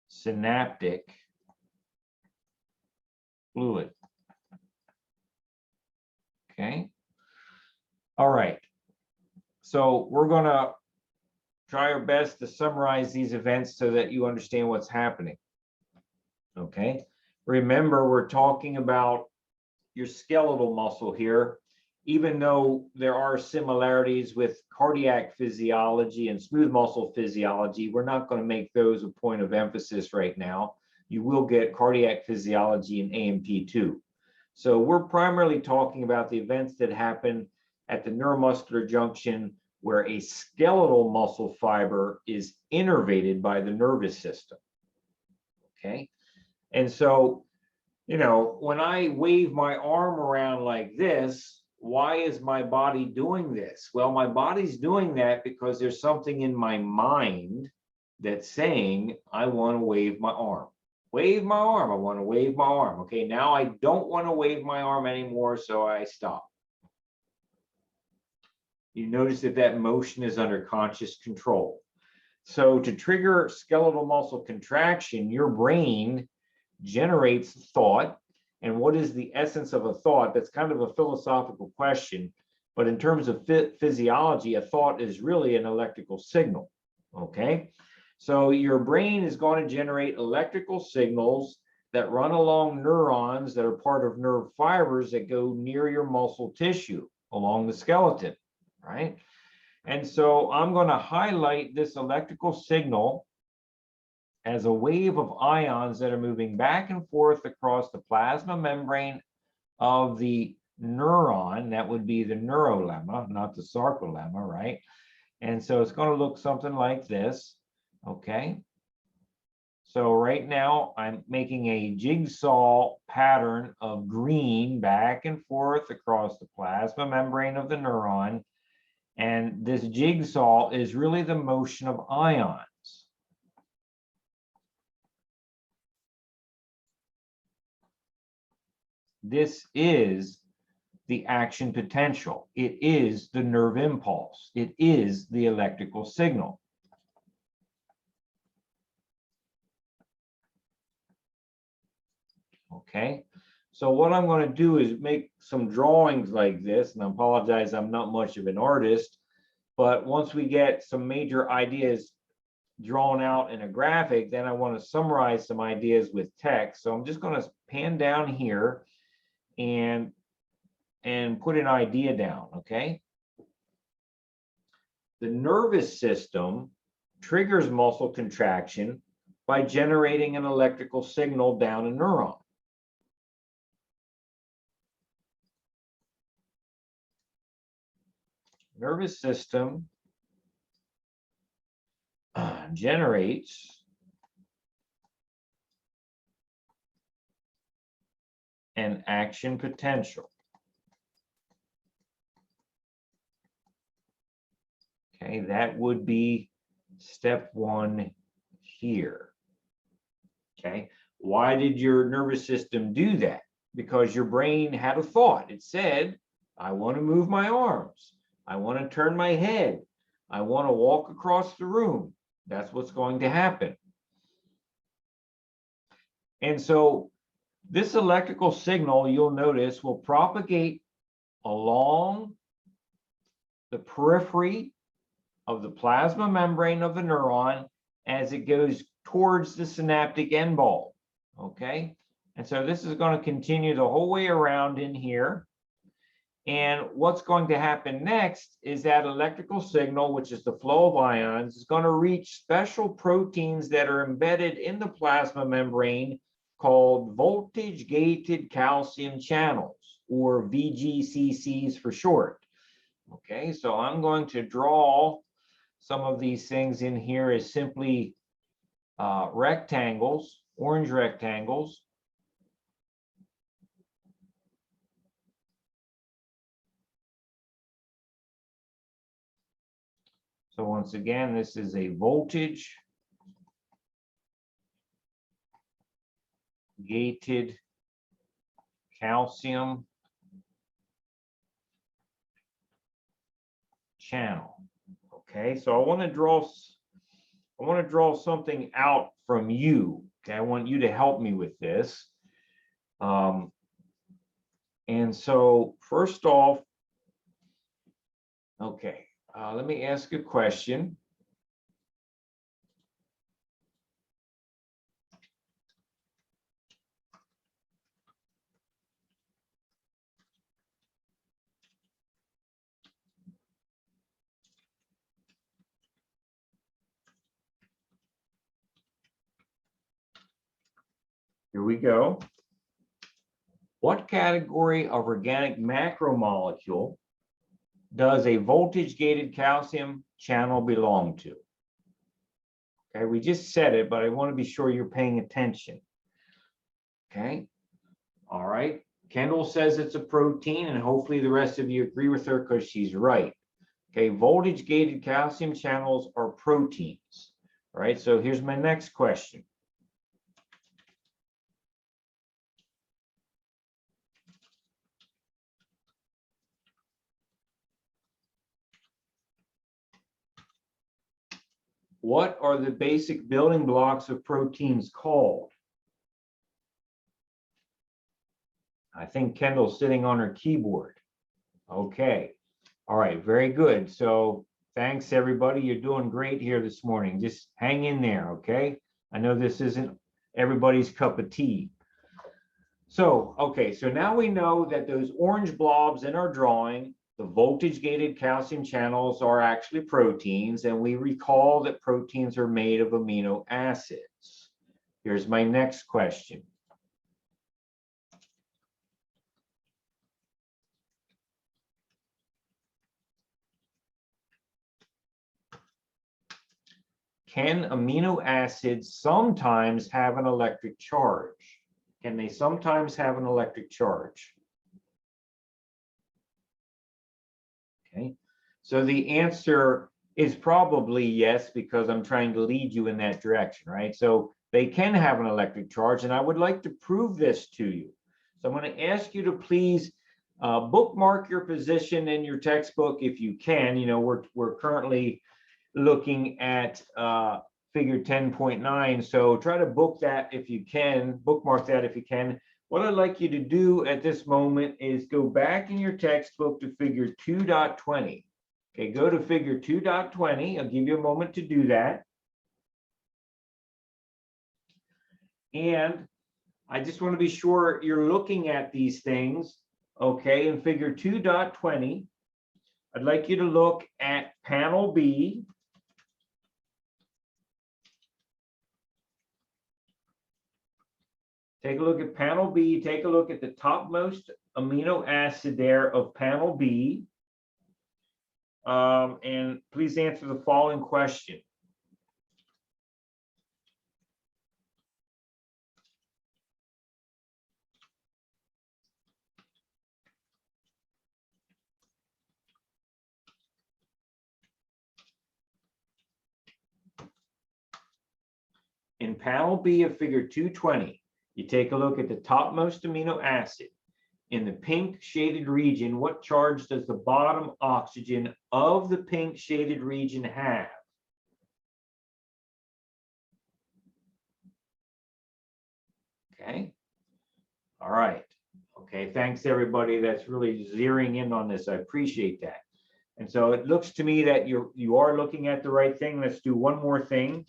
A: synaptic fluid. Okay. All right. So we're going to try our best to summarize these events so that you understand what's happening. Okay. Remember, we're talking about your skeletal muscle here. Even though there are similarities with cardiac physiology and smooth muscle physiology, we're not going to make those a point of emphasis right now. You will get cardiac physiology in AMP2. So we're primarily talking about the events that happen at the neuromuscular junction where a skeletal muscle fiber is innervated by the nervous system. Okay. And so, you know, when I wave my arm around like this, why is my body doing this? Well, my body's doing that because there's something in my mind that's saying, I want to wave my arm. Wave my arm. I want to wave my arm. Okay, now I don't want to wave my arm anymore, so I stop. You notice that that motion is under conscious control. So to trigger skeletal muscle contraction, your brain generates thought. And what is the essence of a thought? That's kind of a philosophical question. But in terms of physiology, a thought is really an electrical signal. Okay. So your brain is going to generate electrical signals that run along neurons that are part of nerve fibers that go near your muscle tissue along the skeleton, right? And so I'm going to highlight this electrical signal as a wave of ions that are moving back and forth across the plasma membrane of the neuron. That would be the neurolemma, not the sarcolemma, right? And so it's going to look something like this. Okay. So right now I'm making a jigsaw pattern of green back and forth across the plasma membrane of the neuron. And this jigsaw is really the motion of ions. This is the action potential. It is the nerve impulse. It is the electrical signal. Okay, so what I'm going to do is make some drawings like this, and I apologize, I'm not much of an artist, but once we get some major ideas drawn out in a graphic, then I want to summarize some ideas with text. So I'm just going to pan down here and put an idea down. Okay, the nervous system triggers muscle contraction by generating an electrical signal down a neuron. Nervous system generates an action potential. Okay, that would be step one here. Okay, why did your nervous system do that? Because your brain had a thought. It said, I want to move my arms. I want to turn my head. I want to walk across the room. That's what's going to happen. And so this electrical signal, you'll notice, will propagate along the periphery of the plasma membrane of the neuron as it goes towards the synaptic end bulb. Okay, and so this is going to continue the whole way around in here. And what's going to happen next is that electrical signal, which is the flow of ions, is going to reach special proteins that are embedded in the plasma membrane called voltage-gated calcium channels, or VGCCs for short. Okay, so I'm going to draw some of these things in here as simply rectangles. orange rectangles. So once again, this is a voltage gated calcium channel. Okay, so I want to draw something out from you. Okay, I want you to help me with this. And so first off, okay, let me ask a question. Here we go. What category of organic macromolecule does a voltage-gated calcium channel belong to? Okay, we just said it, but I want to be sure you're paying attention. Okay, all right. Kendall says it's a protein, and hopefully the rest of you agree with her because she's right. Okay, voltage-gated calcium channels are proteins. All right, so here's my next question. What are the basic building blocks of proteins called? I think Kendall's sitting on her keyboard. Okay. All right, very good. So thanks everybody. You're doing great here this morning. Just hang in there, okay? I know this isn't everybody's cup of tea. So, okay, so now we know that those orange blobs in our drawing, the voltage-gated calcium channels, are actually proteins, and we recall that proteins are made of amino acids. Here's my next question. Can amino acids sometimes have an electric charge? Can they sometimes have an electric charge? Okay, so the answer is probably yes, because I'm trying to lead you in that direction, right? So they can have an electric charge, and I would like to prove this to you. So I'm going to ask you to please bookmark your position in your textbook if you can. You know, we're currently looking at figure 10.9, so try to bookmark that if you can. What I'd like you to do at this moment is go back in your textbook to figure 2.20. Okay, go to figure 2.20. I'll give you a moment to do that. And I just want to be sure you're looking at these things. Okay, in figure 2.20, I'd like you to look at panel B. Take a look at panel B. Take a look at the topmost amino acid there of panel B. And please answer the following question. In panel B of figure 220, you take a look at the topmost amino acid. In the pink shaded region, what charge does the bottom oxygen of the pink shaded region have? Okay. All right. Okay. Thanks, everybody. That's really zeroing in on this. I appreciate that. And so it looks to me that you are looking at the right thing. Let's do one more thing.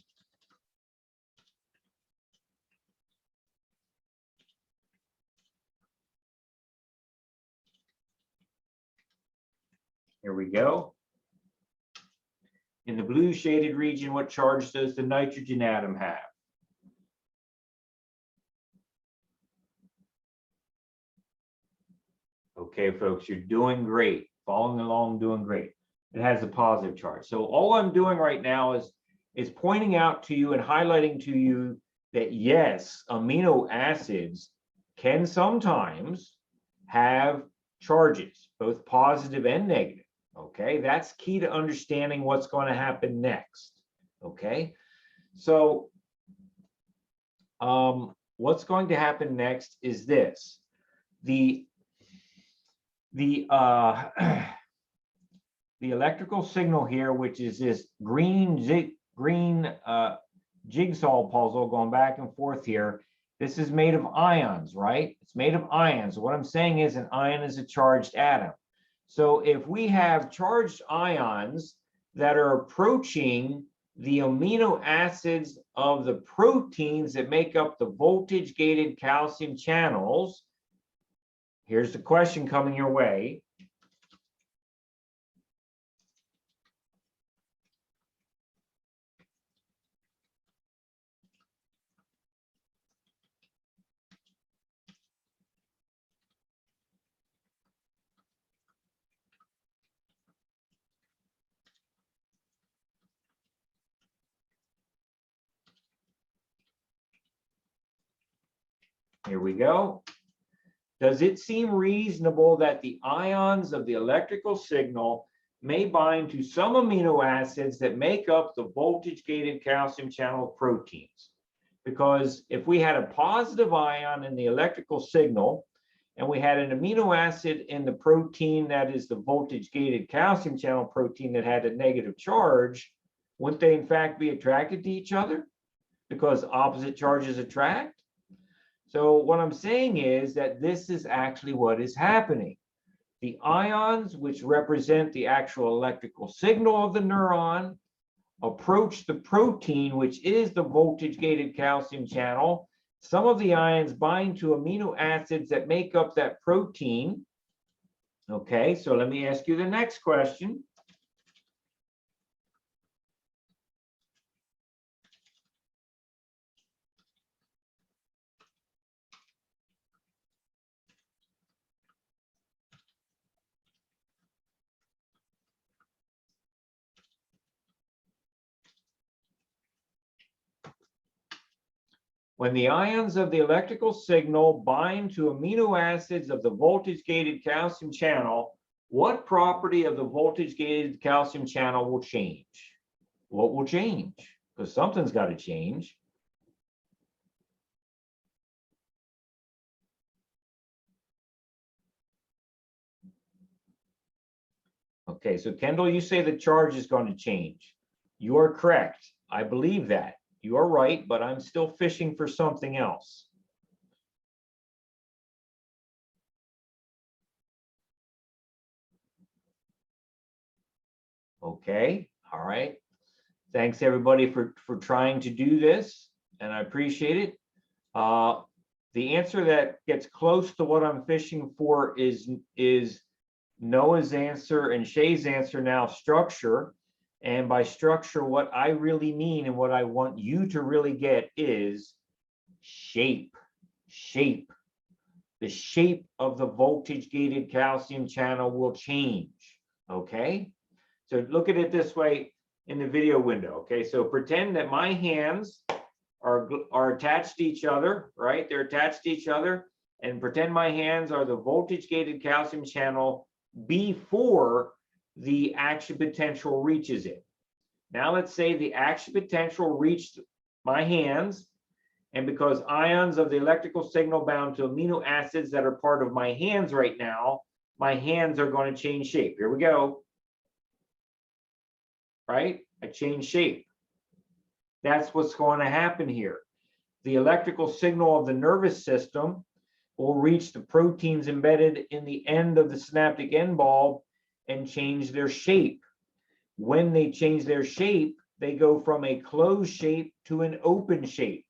A: Here we go. In the blue shaded region, what charge does the nitrogen atom have? Okay, folks, you're doing great. Following along, doing great. It has a positive charge. So all I'm doing right now is pointing out to you and highlighting to you that yes, amino acids can sometimes have charges, both positive and negative. Okay, that's key to understanding what's going to happen next. Okay, so what's going to happen next is this. The electrical signal here, which is this green jigsaw puzzle going back and forth here, this is made of ions, right? It's made of ions. What I'm saying is an ion is a charged atom. So if we have charged ions that are approaching the amino acids of the proteins that make up the voltage-gated calcium channels, here's the question coming your way. Here we go. Does it seem reasonable that the ions of the electrical signal may bind to some amino acids that make up the voltage-gated calcium channel proteins? Because if we had a positive ion in the electrical signal and we had an amino acid in the protein that is the voltage-gated calcium channel protein that had a negative charge, wouldn't they in fact be attracted to each other? Because opposite charges attract? So what I'm saying is that this is actually what is happening. The ions, which represent the actual electrical signal of the neuron, approach the protein, which is the voltage-gated calcium channel. Some of the ions bind to amino acids that make up that protein. Okay, so let me ask you the next question. When the ions of the electrical signal bind to amino acids of the voltage-gated calcium channel, what property of the voltage-gated calcium channel will change? What will change? Because something's got to change. Okay, so Kendall, you say the charge is going to change. You are correct. I believe that. You are right, but I'm still fishing for something else. Okay, all right. Thanks everybody for trying to do this, and I appreciate it. The answer that gets close to what I'm fishing for is Noah's answer and Shay's answer now, structure. And by structure, what I really mean and what I want you to really get is shape. Shape. The shape of the voltage-gated calcium channel will change. Okay? So look at it this way in the video window. Okay, so pretend that my hands are attached to each other, right? They're attached to each other, and pretend my hands are the voltage-gated calcium channel before the action potential reaches it. Now let's say the action potential reached my hands, and because ions of the electrical signal bound to amino acids that are part of my hands right now, my hands are going to change shape. Here we go. Right? I change shape. That's what's going to happen here. The electrical signal of the nervous system will reach the proteins embedded in the end of the synaptic end bulb and change their shape. When they change their shape, they go from a closed shape to an open shape.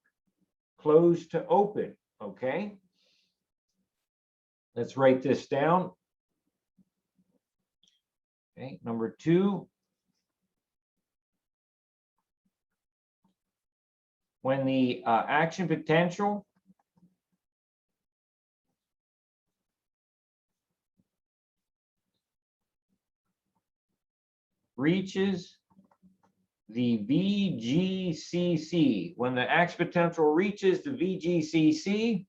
A: Closed to open, okay? Let's write this down. Okay, number 2. When the action potential reaches the VGCC. When the ax potential reaches the VGCC,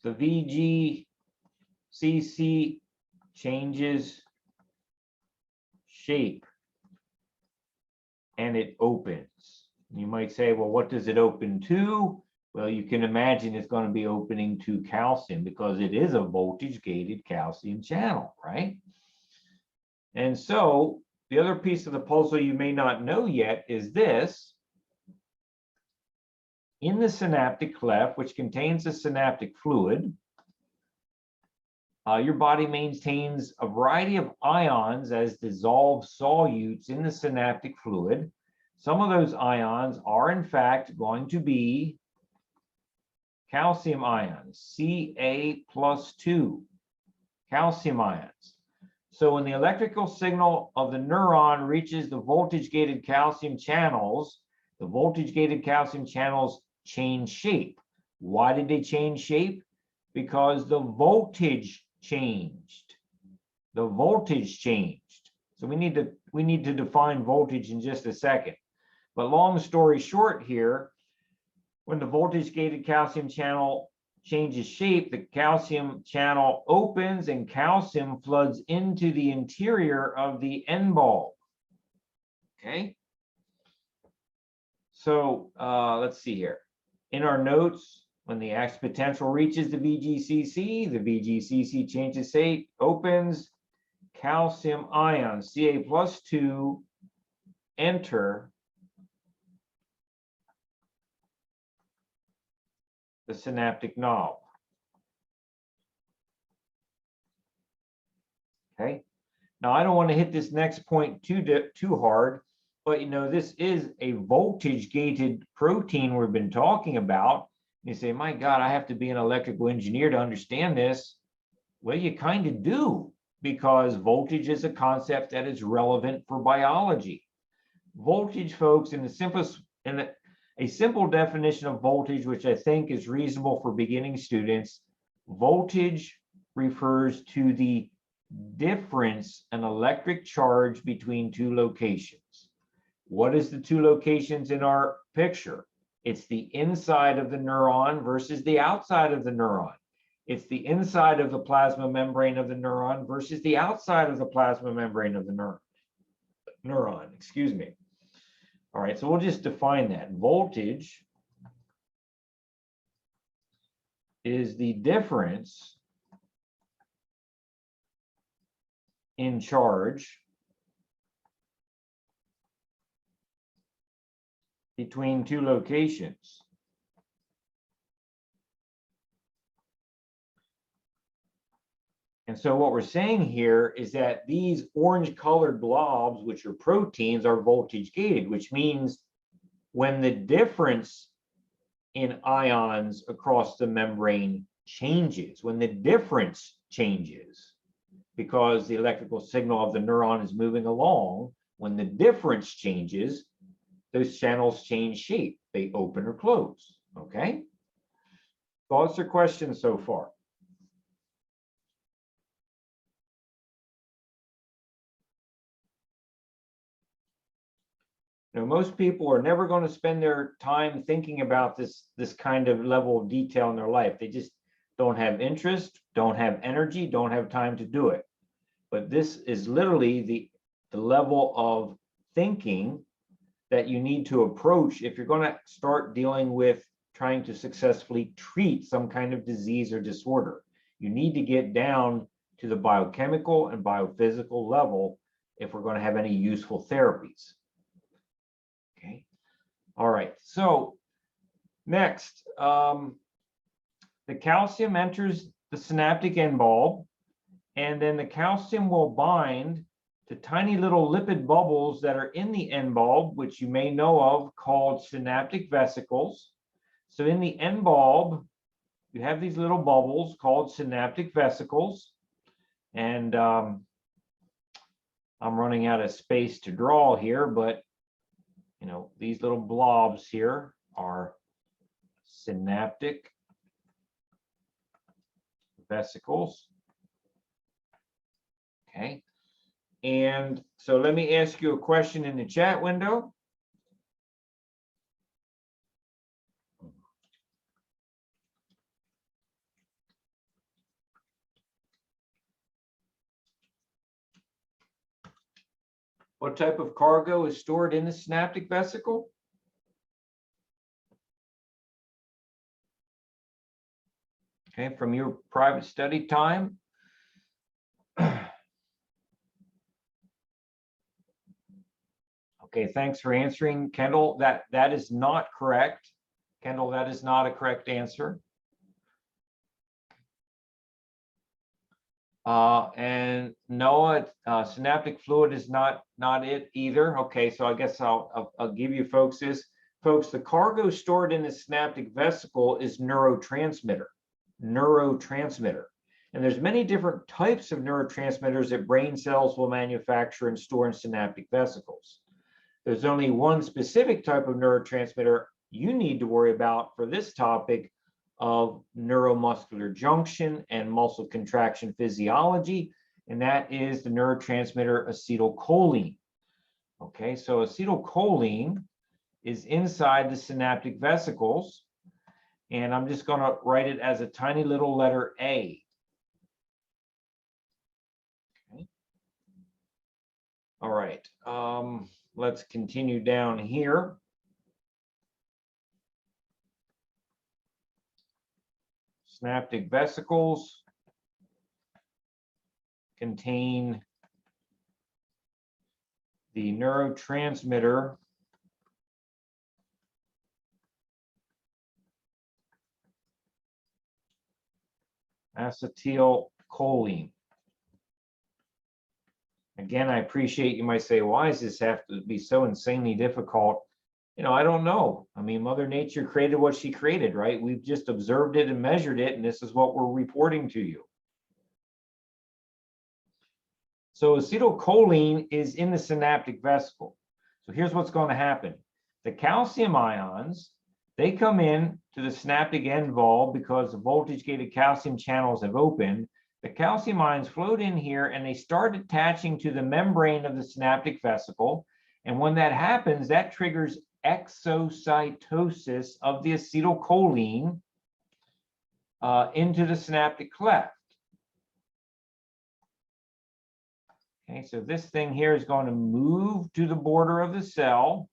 A: the VGCC changes shape and it opens. You might say, well, what does it open to? Well, you can imagine it's going to be opening to calcium because it is a voltage-gated calcium channel, right? And so the other piece of the puzzle you may not know yet is this. In the synaptic cleft, which contains the synaptic fluid, your body maintains a variety of ions as dissolved solutes in the synaptic fluid. Some of those ions are, in fact, going to be calcium ions, Ca+2, calcium ions. So when the electrical signal of the neuron reaches the voltage-gated calcium channels, the voltage-gated calcium channels change shape. Why did they change shape? Because the voltage changed. The voltage changed. So we need to define voltage in just a second. But long story short here, when the voltage-gated calcium channel changes shape, the calcium channel opens and calcium floods into the interior of the end bulb. Okay. So let's see here. In our notes, when the ax potential reaches the VGCC changes shape, opens, calcium ions, Ca+2, enter the synaptic knob. Okay. Now I don't want to hit this next point too hard, but you know, this is a voltage-gated protein we've been talking about. You say, my God, I have to be an electrical engineer to understand this. Well, you kind of do, because voltage is a concept that is relevant for biology. Voltage, folks, in the simplest, a simple definition of voltage, which I think is reasonable for beginning students, voltage refers to the difference in electric charge between two locations. What is the two locations in our picture? It's the inside of the neuron versus the outside of the neuron. It's the inside of the plasma membrane of the neuron versus the outside of the plasma membrane of the neuron, excuse me. All right, so we'll just define that. Voltage is the difference in charge between two locations. And so what we're saying here is that these orange colored blobs, which are proteins, are voltage gated, which means when the difference in ions across the membrane changes, when the difference changes, because the electrical signal of the neuron is moving along, when the difference changes, those channels change shape. They open or close, okay? Thoughts or questions so far? You know, most people are never going to spend their time thinking about this kind of level of detail in their life. They just don't have interest, don't have energy, don't have time to do it. But this is literally the level of thinking that you need to approach if you're going to start dealing with trying to successfully treat some kind of disease or disorder. You need to get down to the biochemical and biophysical level if we're going to have any useful therapies. Okay. All right. So next, the calcium enters the synaptic end bulb, and then the calcium will bind to tiny little lipid bubbles that are in the end bulb, which you may know of, called synaptic vesicles. So in the end bulb, you have these little bubbles called synaptic vesicles. And I'm running out of space to draw here, but you know, these little blobs here are synaptic vesicles. Okay. And so let me ask you a question in the chat window. What type of cargo is stored in the synaptic vesicle? Okay, from your private study time. Okay, thanks for answering, Kendall. That is not correct. Kendall, that is not a correct answer. And Noah, synaptic fluid is not it either. Okay, so I guess I'll give you folks this. Folks, the cargo stored in the synaptic vesicle is neurotransmitter. And there's many different types of neurotransmitters that brain cells will manufacture and store in synaptic vesicles. There's only one specific type of neurotransmitter you need to worry about for this topic of neuromuscular junction and muscle contraction physiology, and that is the neurotransmitter acetylcholine. Okay, so acetylcholine is inside the synaptic vesicles, and I'm just going to write it as a tiny little letter A. Okay. All right, let's continue down here. Synaptic vesicles contain the neurotransmitter acetylcholine. Again, I appreciate you might say, why does this have to be so insanely difficult? You know, I don't know. I mean, Mother Nature created what she created, right? We've just observed it and measured it, and this is what we're reporting to you. So acetylcholine is in the synaptic vesicle. So here's what's going to happen. The calcium ions, they come in to the synaptic end valve because the voltage-gated calcium channels have opened. The calcium ions float in here and they start attaching to the membrane of the synaptic vesicle. And when that happens, that triggers exocytosis of the acetylcholine into the synaptic cleft. Okay, so this thing here is going to move to the border of the cell.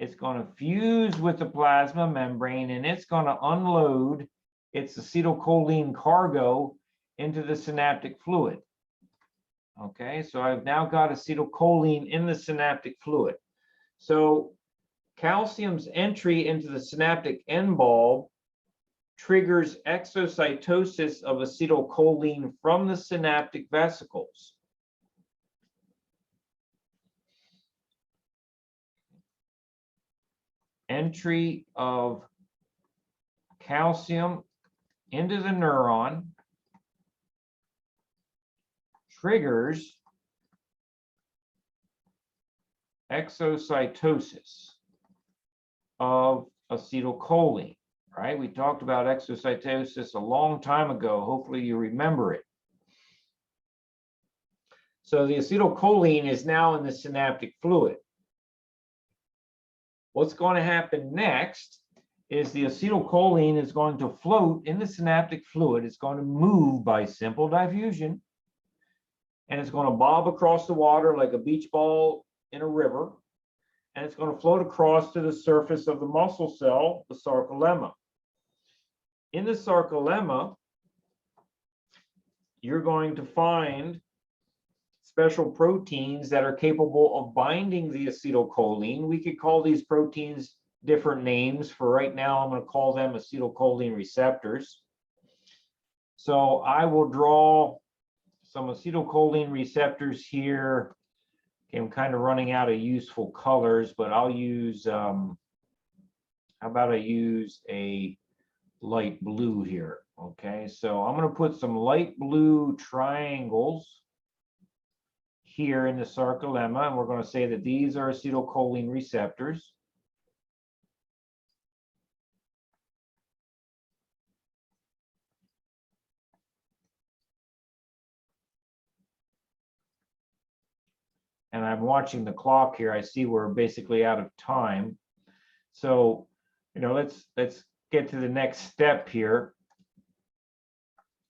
A: It's going to fuse with the plasma membrane, and it's going to unload its acetylcholine cargo into the synaptic fluid. Okay, so I've now got acetylcholine in the synaptic fluid. So calcium's entry into the synaptic end bulb triggers exocytosis of acetylcholine from the synaptic vesicles. Entry of calcium into the neuron triggers exocytosis of acetylcholine, right? We talked about exocytosis a long time ago. Hopefully you remember it. So the acetylcholine is now in the synaptic fluid. What's going to happen next is the acetylcholine is going to float in the synaptic fluid. It's going to move by simple diffusion, and it's going to bob across the water like a beach ball in a river, and it's going to float across to the surface of the muscle cell, the sarcolemma. In the sarcolemma, you're going to find special proteins that are capable of binding the acetylcholine. We could call these proteins different names. For right now, I'm going to call them acetylcholine receptors. So I will draw some acetylcholine receptors here. Okay, I'm kind of running out of useful colors, but I'll use, how about I use a light blue here? Okay, so I'm going to put some light blue triangles here in the sarcolemma, and we're going to say that these are acetylcholine receptors. and I'm watching the clock here, I see we're basically out of time. So, let's get to the next step here.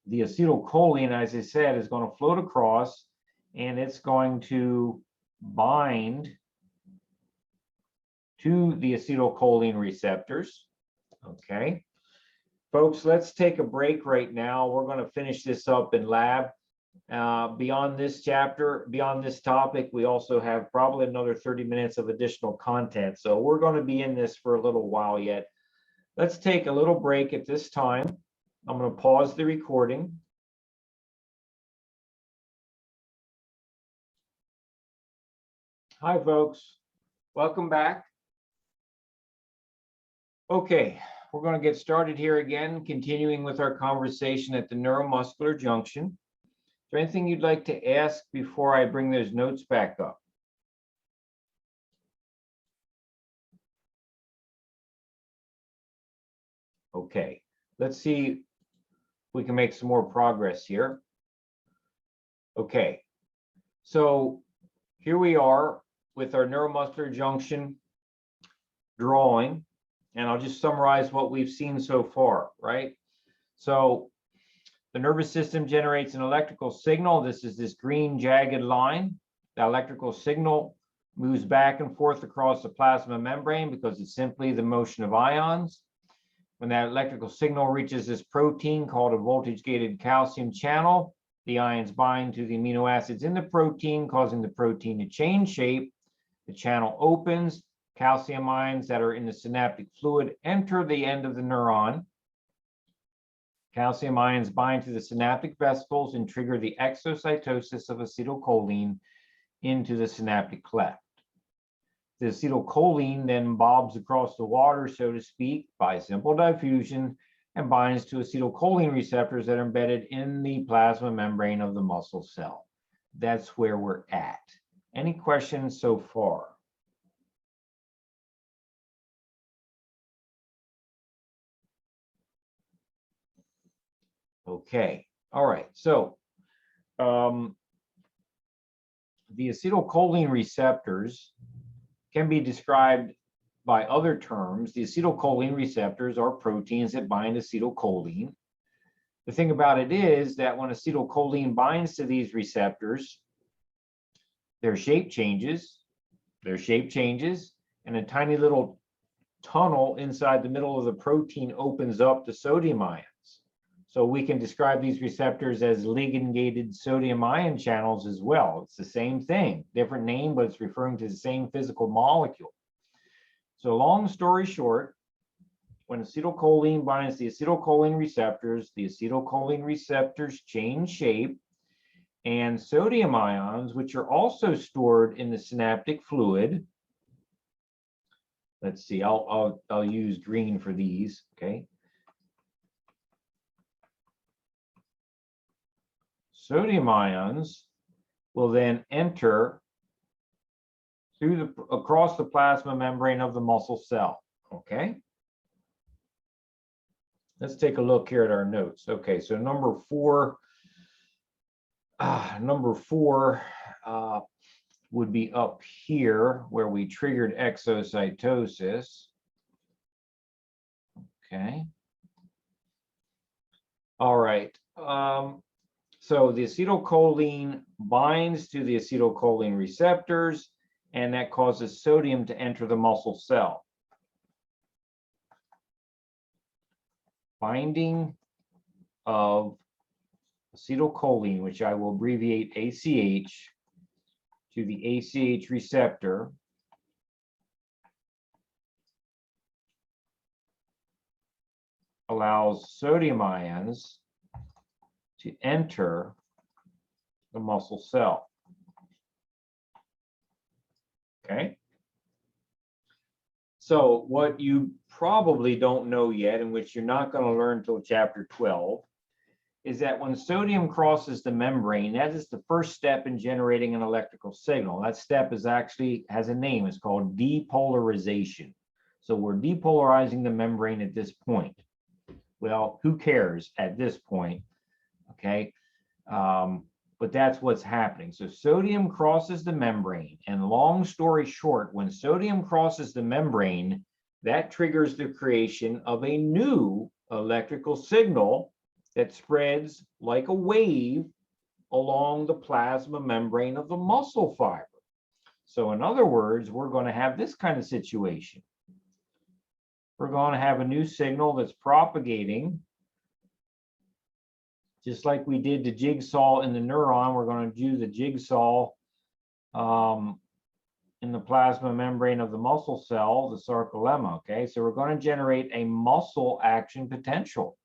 A: The acetylcholine, as I said, is going to float across, and it's going to bind to the acetylcholine receptors. Okay. Folks, let's take a break right now. We're going to finish this up in lab. Beyond this chapter, beyond this topic, we also have probably another 30 minutes of additional content. So we're going to be in this for a little while yet. Let's take a little break at this time. I'm going to pause the recording. Hi, folks. Welcome back. Okay, we're going to get started here again, continuing with our conversation at the neuromuscular junction. Is there anything you'd like to ask before I bring those notes back up? Okay, let's see if we can make some more progress here. Okay, so here we are with our neuromuscular junction drawing, and I'll just summarize what we've seen so far, right? So the nervous system generates an electrical signal. This is this green jagged line. The electrical signal moves back and forth across the plasma membrane because it's simply the motion of ions. When that electrical signal reaches this protein called a voltage-gated calcium channel, the ions bind to the amino acids in the protein, causing the protein to change shape. The channel opens. Calcium ions that are in the synaptic fluid enter the end of the neuron. Calcium ions bind to the synaptic vesicles and trigger the exocytosis of acetylcholine into the synaptic cleft. The acetylcholine then bobs across the water, so to speak, by simple diffusion and binds to acetylcholine receptors that are embedded in the plasma membrane of the muscle cell. That's where we're at. Any questions so far? Okay, all right, so the acetylcholine receptors can be described by other terms. The acetylcholine receptors are proteins that bind acetylcholine. The thing about it is that when acetylcholine binds to these receptors, their shape changes, and a tiny little tunnel inside the middle of the protein opens up to sodium ions. So we can describe these receptors as ligand-gated sodium ion channels as well. It's the same thing, different name, but it's referring to the same physical molecule. So long story short, when acetylcholine binds the acetylcholine receptors change shape, and sodium ions, which are also stored in the synaptic fluid. Let's see, I'll use green for these, okay? Sodium ions will then enter across the plasma membrane of the muscle cell, okay? Let's take a look here at our notes. Okay, so number four would be up here where we triggered exocytosis. Okay. All right. So the acetylcholine binds to the acetylcholine receptors, and that causes sodium to enter the muscle cell. Binding of acetylcholine, which I will abbreviate ACH, to the ACH receptor allows sodium ions to enter the muscle cell. Okay. So what you probably don't know yet, and which you're not going to learn until chapter 12, is that when sodium crosses the membrane, that is the first step in generating an electrical signal. That step is actually has a name. It's called depolarization. So we're depolarizing the membrane at this point. Well, who cares at this point? Okay. but that's what's happening. So sodium crosses the membrane, and long story short, when sodium crosses the membrane, that triggers the creation of a new electrical signal that spreads like a wave along the plasma membrane of the muscle fiber. So in other words, we're going to have this kind of situation. We're going to have a new signal that's propagating, just like we did the jigsaw in the neuron. We're going to do the jigsaw in the plasma membrane of the muscle cell, the sarcolemma. Okay, so we're going to generate a muscle action potential.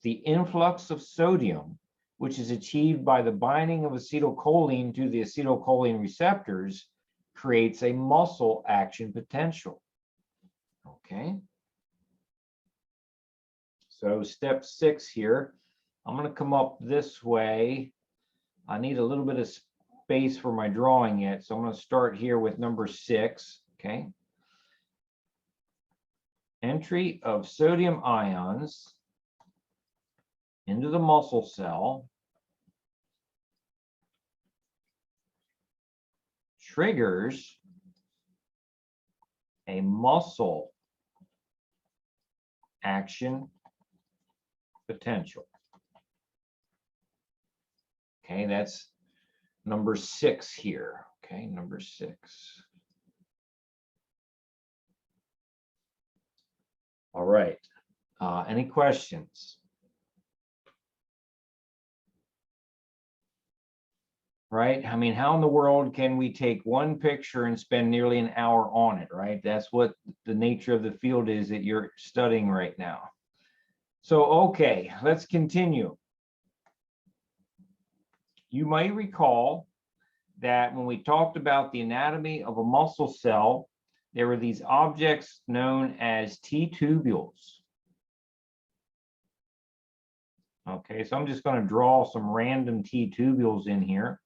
A: The influx of sodium, which is achieved by the binding of acetylcholine to the acetylcholine receptors, creates a muscle action potential. Okay. So step 6 here, I'm going to come up this way. I need a little bit of space for my drawing yet, so I'm going to start here with number 6. Okay. Entry of sodium ions into the muscle cell triggers a muscle action potential. Okay, that's number 6 here. Okay, number 6. All right. Any questions? Right? I mean, how in the world can we take one picture and spend nearly an hour on it, right? That's what the nature of the field is that you're studying right now. So, okay, let's continue. You may recall that when we talked about the anatomy of a muscle cell, there were these objects known as T-tubules. Okay, so I'm just going to draw some random T-tubules in here.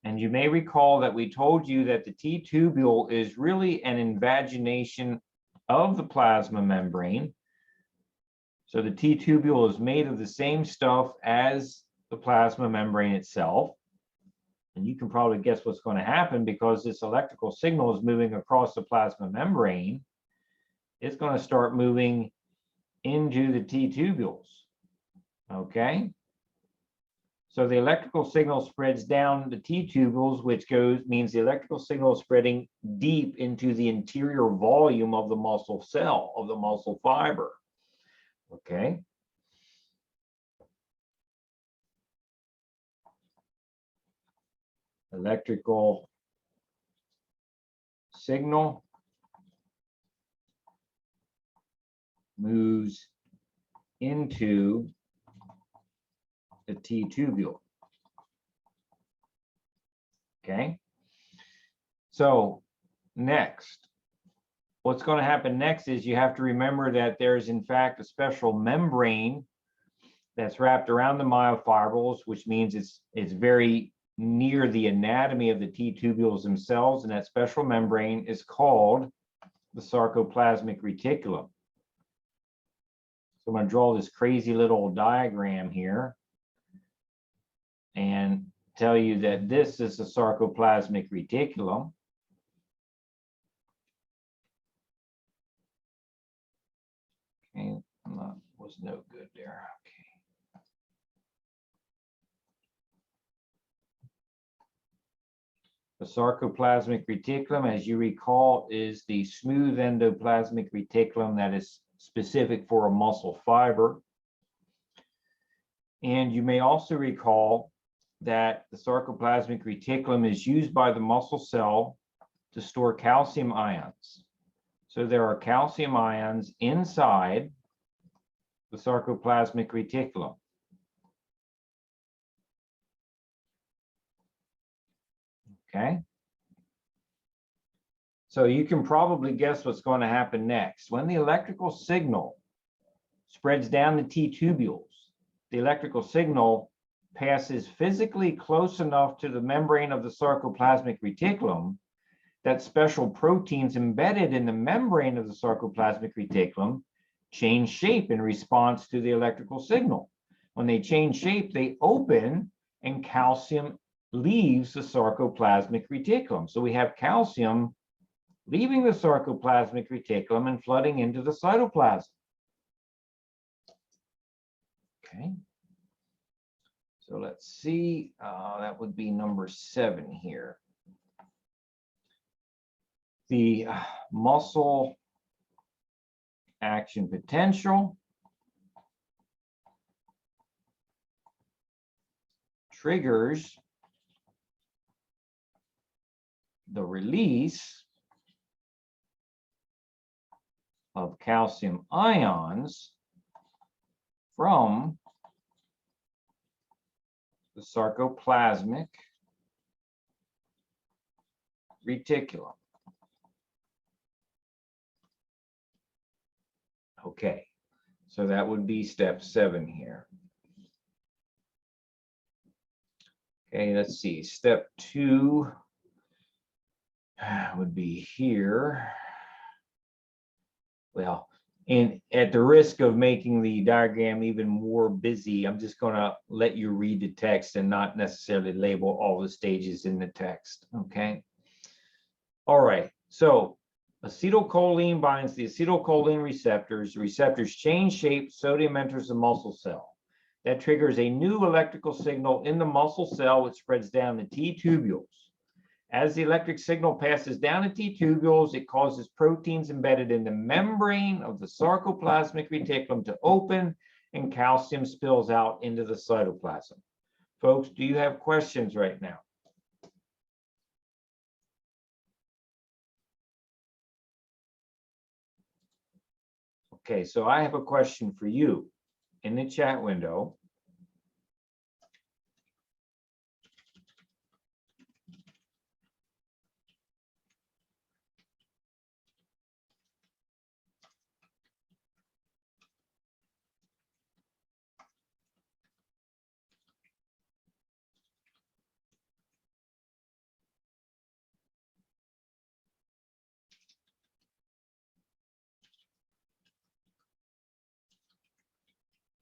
A: And you may recall that we told you that the T-tubule is really an invagination of the plasma membrane. So the T-tubule is made of the same stuff as the plasma membrane itself. And you can probably guess what's going to happen because this electrical signal is moving across the plasma membrane. It's going to start moving into the T-tubules. Okay? So the electrical signal spreads down the T-tubules, which means the electrical signal is spreading deep into the interior volume of the muscle cell, of the muscle fiber. Okay. Electrical signal moves into the T-tubule. Okay. So next, what's going to happen next is you have to remember that there's in fact a special membrane that's wrapped around the myofibrils, which means it's very near the anatomy of the T-tubules themselves, and that special membrane is called the sarcoplasmic reticulum. So I'm going to draw this crazy little diagram here and tell you that this is the sarcoplasmic reticulum. Okay, was no good there. Okay. The sarcoplasmic reticulum, as you recall, is the smooth endoplasmic reticulum that is specific for a muscle fiber. And you may also recall that the sarcoplasmic reticulum is used by the muscle cell to store calcium ions. So there are calcium ions inside the sarcoplasmic reticulum. Okay. So you can probably guess what's going to happen next. When the electrical signal spreads down the T-tubules, the electrical signal passes physically close enough to the membrane of the sarcoplasmic reticulum that special proteins embedded in the membrane of the sarcoplasmic reticulum change shape in response to the electrical signal. When they change shape, they open and calcium leaves the sarcoplasmic reticulum. So we have calcium leaving the sarcoplasmic reticulum and flooding into the cytoplasm. Okay. So let's see, that would be number 7 here. The muscle action potential triggers the release of calcium ions from the sarcoplasmic reticulum. Okay, so that would be step 7 here. Okay, let's see, step 2 would be here. Well, and at the risk of making the diagram even more busy, I'm just going to let you read the text and not necessarily label all the stages in the text. Okay. All right. So acetylcholine binds the acetylcholine receptors. The receptors change shape. Sodium enters the muscle cell. That triggers a new electrical signal in the muscle cell, which spreads down the T tubules. As the electric signal passes down the T tubules, it causes proteins embedded in the membrane of the sarcoplasmic reticulum to open, and calcium spills out into the cytoplasm. Folks, do you have questions right now? Okay, so I have a question for you in the chat window.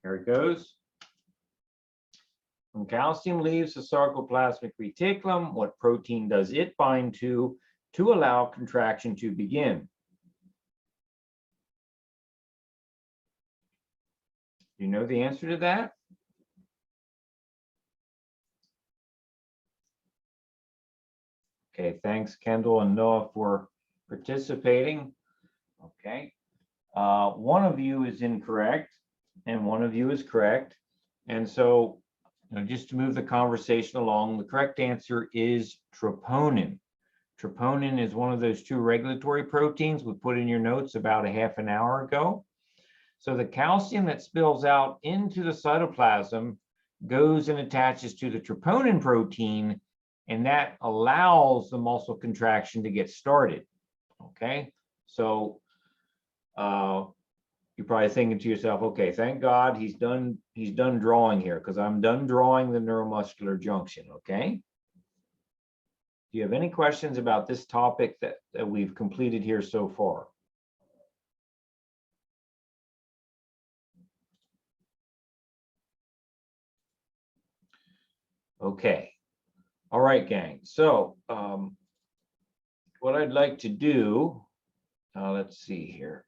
A: Here it goes. When calcium leaves the sarcoplasmic reticulum, what protein does it bind to allow contraction to begin? Do you know the answer to that? Okay, thanks Kendall and Noah for participating. Okay, one of you is incorrect and one of you is correct. And so, just to move the conversation along, the correct answer is troponin. Troponin is one of those 2 regulatory proteins we put in your notes about a half an hour ago. So the calcium that spills out into the cytoplasm goes and attaches to the troponin protein, and that allows the muscle contraction to get started. Okay, so you're probably thinking to yourself, okay, thank God he's done drawing here, because I'm done drawing the neuromuscular junction. Okay. Do you have any questions about this topic that we've completed here so far? Okay. All right, gang. So what I'd like to do, let's see here.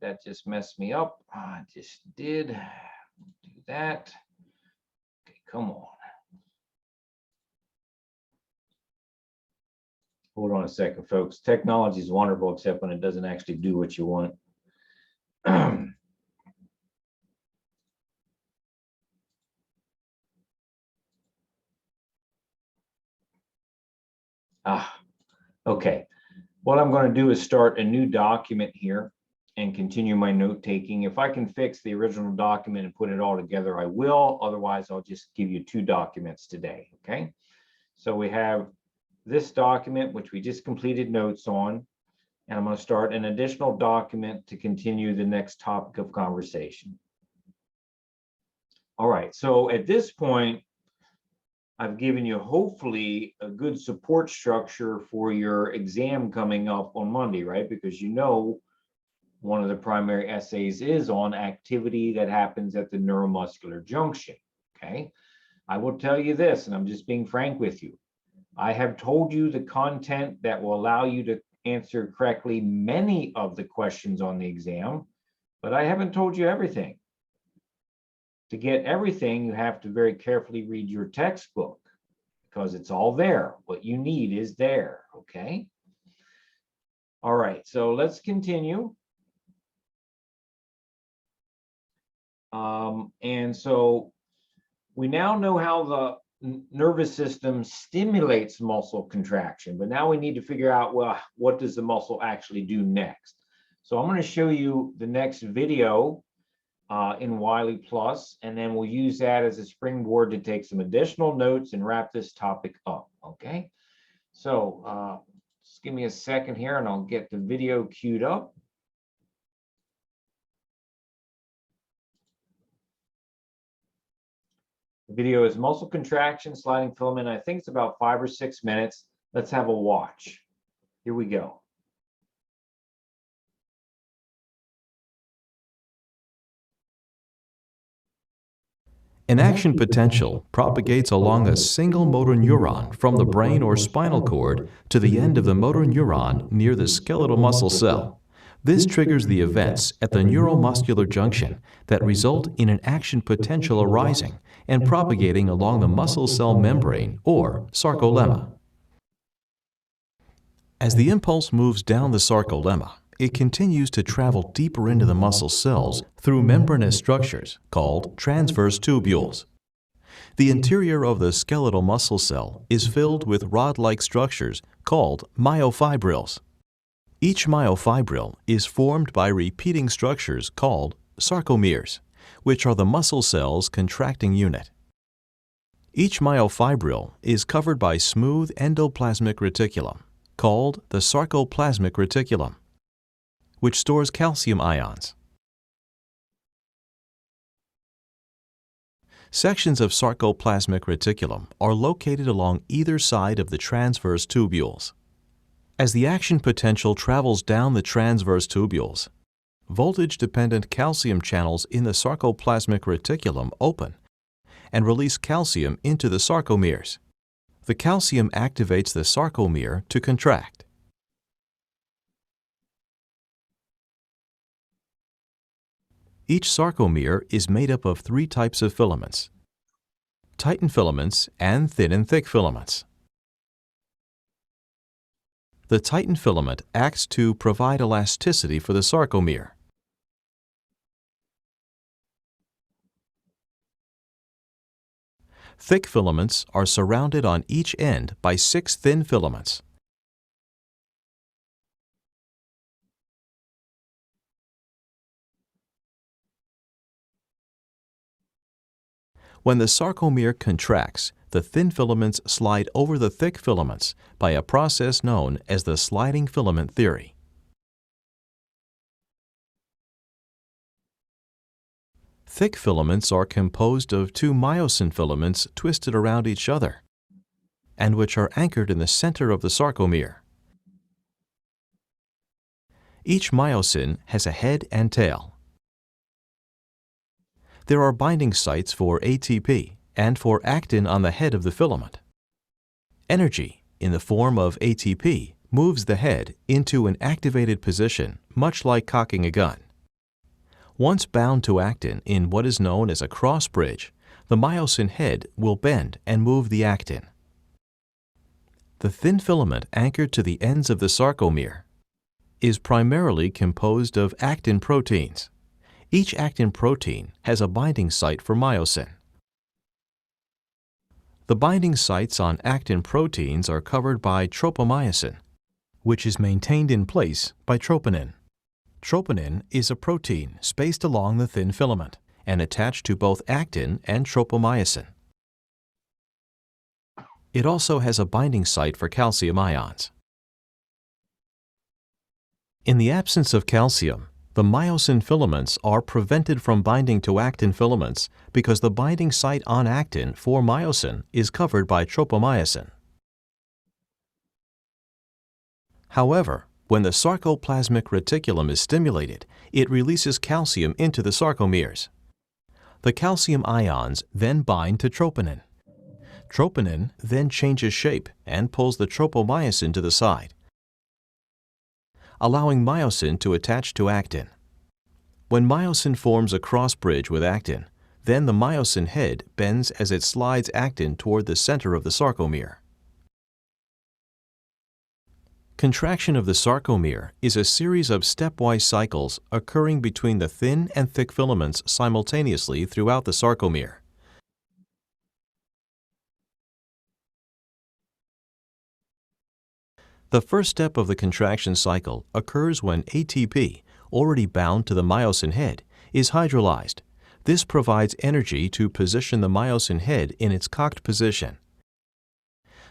A: That just messed me up. I just did do that. Okay, come on. Hold on a second, folks. Technology is wonderful, except when it doesn't actually do what you want. Okay. What I'm going to do is start a new document here and continue my note taking. If I can fix the original document and put it all together, I will. Otherwise, I'll just give you 2 documents today. Okay. So we have this document, which we just completed notes on, and I'm going to start an additional document to continue the next topic of conversation. All right, so at this point, I've given you hopefully a good support structure for your exam coming up on Monday, right? Because you know one of the primary essays is on activity that happens at the neuromuscular junction, okay? I will tell you this, and I'm just being frank with you. I have told you the content that will allow you to answer correctly many of the questions on the exam, but I haven't told you everything. To get everything, you have to very carefully read your textbook because it's all there. What you need is there, okay? All right, so let's continue. And so we now know how the nervous system stimulates muscle contraction, but now we need to figure out, well, what does the muscle actually do next? So I'm going to show you the next video in Wiley Plus, and then we'll use that as a springboard to take some additional notes and wrap this topic up, okay? So just give me a second here and I'll get the video queued up. The video is muscle contraction, sliding filament. I think it's about 5 or 6 minutes. Let's have a watch. Here we go.
C: An action potential propagates along a single motor neuron from the brain or spinal cord to the end of the motor neuron near the skeletal muscle cell. This triggers the events at the neuromuscular junction that result in an action potential arising and propagating along the muscle cell membrane or sarcolemma. As the impulse moves down the sarcolemma, it continues to travel deeper into the muscle cells through membranous structures called transverse tubules. The interior of the skeletal muscle cell is filled with rod-like structures called myofibrils. Each myofibril is formed by repeating structures called sarcomeres, which are the muscle cell's contracting unit. Each myofibril is covered by smooth endoplasmic reticulum, called the sarcoplasmic reticulum, which stores calcium ions. Sections of sarcoplasmic reticulum are located along either side of the transverse tubules. As the action potential travels down the transverse tubules, voltage-dependent calcium channels in the sarcoplasmic reticulum open and release calcium into the sarcomeres. The calcium activates the sarcomere to contract. Each sarcomere is made up of 3 types of filaments: tightened filaments and thin and thick filaments. The tightened filament acts to provide elasticity for the sarcomere. Thick filaments are surrounded on each end by 6 thin filaments. When the sarcomere contracts, the thin filaments slide over the thick filaments by a process known as the sliding filament theory. Thick filaments are composed of 2 myosin filaments twisted around each other, and which are anchored in the center of the sarcomere. Each myosin has a head and tail. There are binding sites for ATP and for actin on the head of the filament. Energy, in the form of ATP, moves the head into an activated position, much like cocking a gun. Once bound to actin in what is known as a cross bridge, the myosin head will bend and move the actin. The thin filament anchored to the ends of the sarcomere is primarily composed of actin proteins. Each actin protein has a binding site for myosin. The binding sites on actin proteins are covered by tropomyosin, which is maintained in place by troponin. Troponin is a protein spaced along the thin filament and attached to both actin and tropomyosin. It also has a binding site for calcium ions. In the absence of calcium, The myosin filaments are prevented from binding to actin filaments because the binding site on actin for myosin is covered by tropomyosin. However, when the sarcoplasmic reticulum is stimulated, it releases calcium into the sarcomeres. The calcium ions then bind to troponin. Troponin then changes shape and pulls the tropomyosin to the side, allowing myosin to attach to actin. When myosin forms a cross bridge with actin, then the myosin head bends as it slides actin toward the center of the sarcomere. Contraction of the sarcomere is a series of stepwise cycles occurring between the thin and thick filaments simultaneously throughout the sarcomere. The first step of the contraction cycle occurs when ATP, already bound to the myosin head, is hydrolyzed. This provides energy to position the myosin head in its cocked position.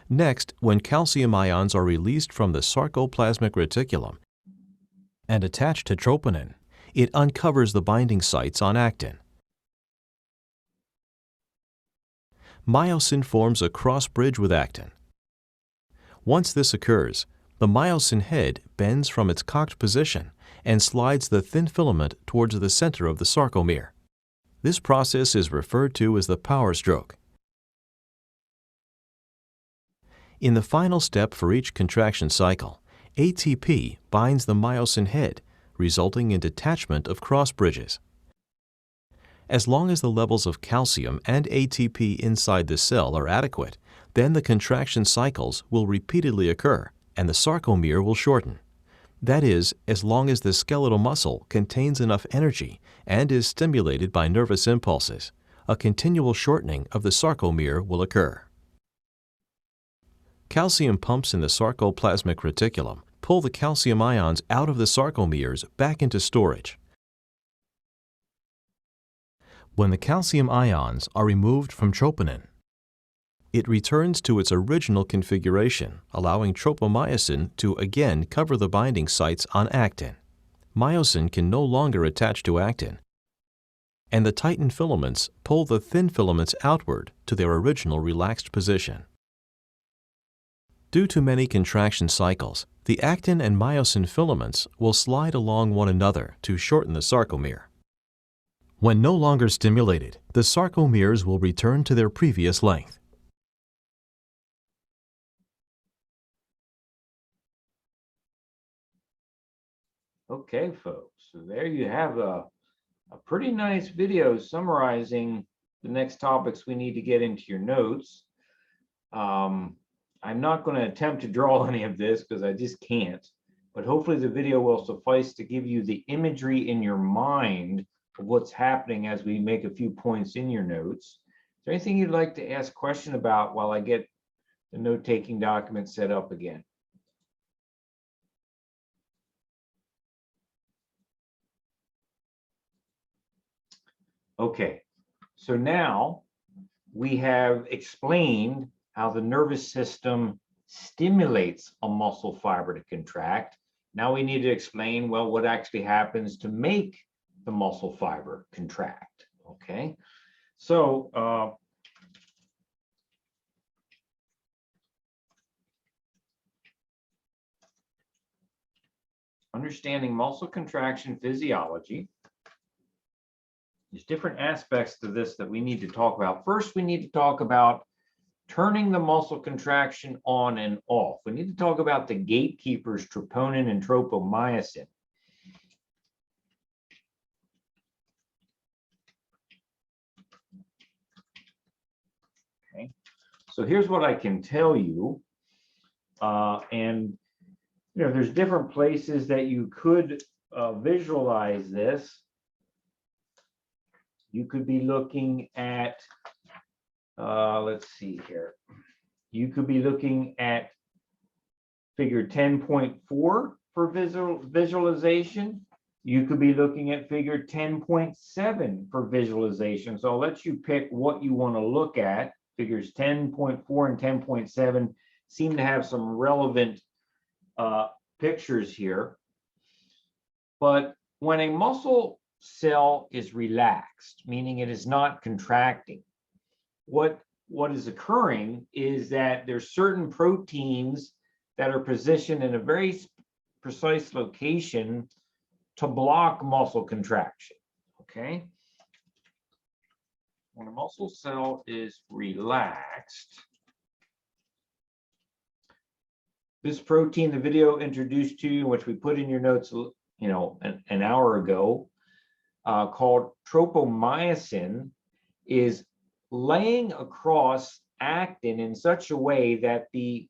C: Next, when calcium ions are released from the sarcoplasmic reticulum and attached to troponin, it uncovers the binding sites on actin. Myosin forms a cross bridge with actin. Once this occurs, the myosin head bends from its cocked position and slides the thin filament towards the center of the sarcomere. This process is referred to as the power stroke. In the final step for each contraction cycle, ATP binds the myosin head, resulting in detachment of cross bridges. As long as the levels of calcium and ATP inside the cell are adequate, then the contraction cycles will repeatedly occur and the sarcomere will shorten. That is, as long as the skeletal muscle contains enough energy and is stimulated by nervous impulses, a continual shortening of the sarcomere will occur. Calcium pumps in the sarcoplasmic reticulum pull the calcium ions out of the sarcomeres back into storage. When the calcium ions are removed from troponin, it returns to its original configuration, allowing tropomyosin to again cover the binding sites on actin. Myosin can no longer attach to actin, and the tightened filaments pull the thin filaments outward to their original relaxed position. Due to many contraction cycles, the actin and myosin filaments will slide along one another to shorten the sarcomere. When no longer stimulated, the sarcomeres will return to their previous length.
A: Okay, folks, so there you have a pretty nice video summarizing the next topics we need to get into your notes. I'm not going to attempt to draw any of this because I just can't, but hopefully the video will suffice to give you the imagery in your mind of what's happening as we make a few points in your notes. Is there anything you'd like to ask a question about while I get the note-taking document set up again? Okay, so now we have explained how the nervous system stimulates a muscle fiber to contract. Now we need to explain, well, what actually happens to make the muscle fiber contract, okay? So, understanding muscle contraction physiology, there's different aspects to this that we need to talk about. First, we need to talk about turning the muscle contraction on and off. We need to talk about the gatekeepers, troponin and tropomyosin. Okay, so here's what I can tell you. And there's different places that you could visualize this. You could be looking at let's see here. You could be looking at figure 10.4 for visualization. You could be looking at figure 10.7 for visualization. So I'll let you pick what you want to look at. Figures 10.4 and 10.7 seem to have some relevant pictures here. But when a muscle cell is relaxed, meaning it is not contracting, what is occurring is that there's certain proteins that are positioned in a very precise location to block muscle contraction. Okay. When a muscle cell is relaxed, this protein, the video introduced to you, which we put in your notes, an hour ago, called tropomyosin, is laying across actin in such a way that the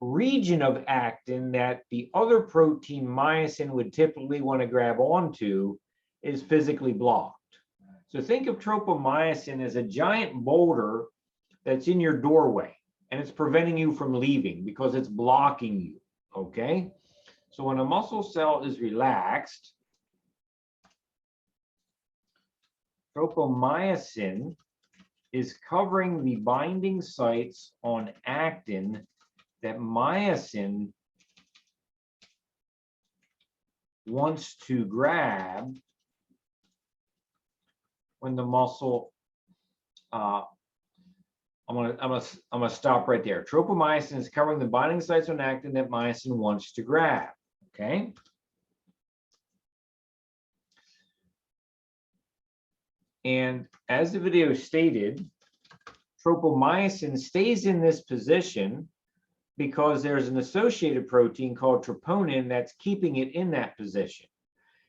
A: region of actin that the other protein myosin would typically want to grab onto is physically blocked. So think of tropomyosin as a giant boulder that's in your doorway, and it's preventing you from leaving because it's blocking you, okay? So when a muscle cell is relaxed, tropomyosin is covering the binding sites on actin that myosin wants to grab when the muscle, I'm gonna stop right there. Tropomyosin is covering the binding sites on actin that myosin wants to grab, okay? And as the video stated, tropomyosin stays in this position because there's an associated protein called troponin that's keeping it in that position.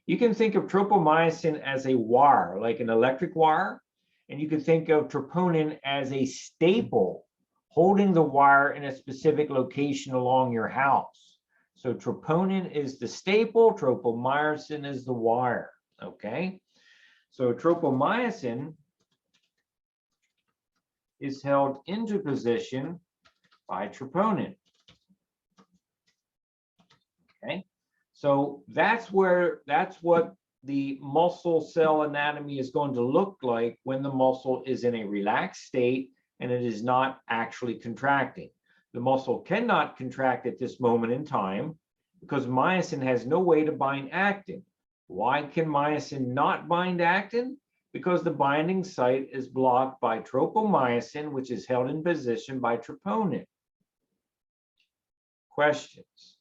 A: You can think of tropomyosin as a wire, like an electric wire, and you can think of troponin as a staple holding the wire in a specific location along your house. So troponin is the staple, tropomyosin is the wire, okay? So tropomyosin is held into position by troponin. Okay, so that's what the muscle cell anatomy is going to look like when the muscle is in a relaxed state and it is not actually contracting. The muscle cannot contract at this moment in time because myosin has no way to bind actin. Why can myosin not bind actin? Because the binding site is blocked by tropomyosin, which is held in position by troponin. Questions?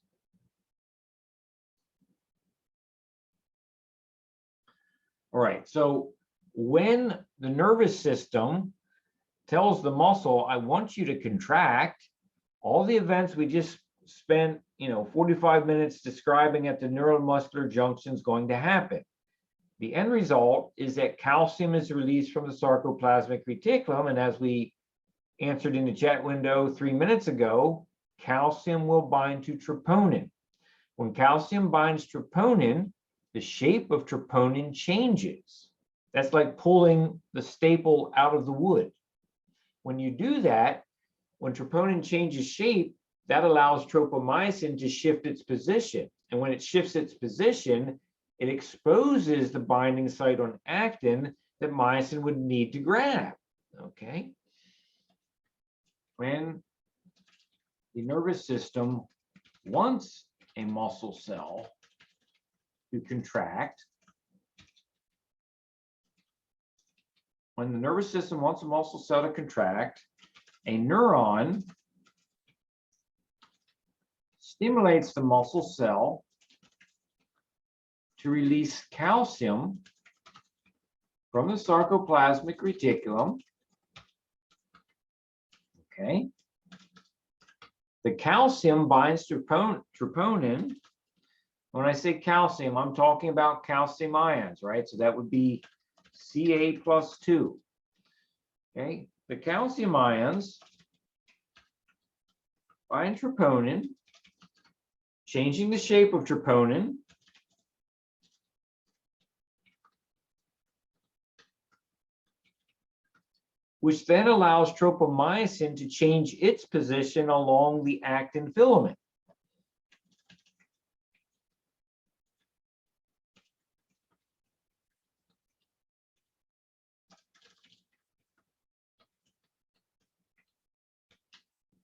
A: All right, so when the nervous system tells the muscle, I want you to contract, all the events we just spent 45 minutes describing at the neuromuscular junction is going to happen. The end result is that calcium is released from the sarcoplasmic reticulum, and as we answered in the chat window 3 minutes ago, calcium will bind to troponin. When calcium binds troponin, the shape of troponin changes. That's like pulling the staple out of the wood. When you do that, when troponin changes shape, that allows tropomyosin to shift its position. And when it shifts its position, it exposes the binding site on actin that myosin would need to grab, okay? When the nervous system wants a muscle cell to contract, when the nervous system wants a muscle cell to contract, a neuron stimulates the muscle cell to release calcium from the sarcoplasmic reticulum. Okay. The calcium binds to troponin. When I say calcium, I'm talking about calcium ions, right? So that would be Ca+2. Okay. The calcium ions bind troponin, changing the shape of troponin, which then allows tropomyosin to change its position along the actin filament.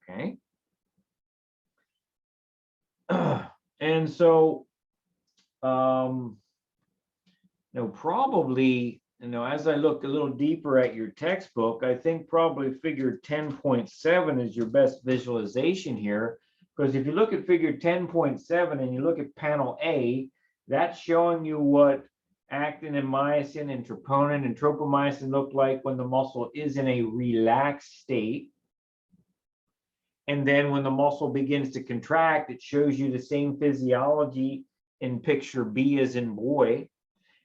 A: Okay. And so Now, probably, as I look a little deeper at your textbook, I think probably figure 10.7 is your best visualization here. Because if you look at figure 10.7 and you look at panel A, that's showing you what actin and myosin and troponin and tropomyosin look like when the muscle is in a relaxed state. And then when the muscle begins to contract, it shows you the same physiology in picture B as in boy.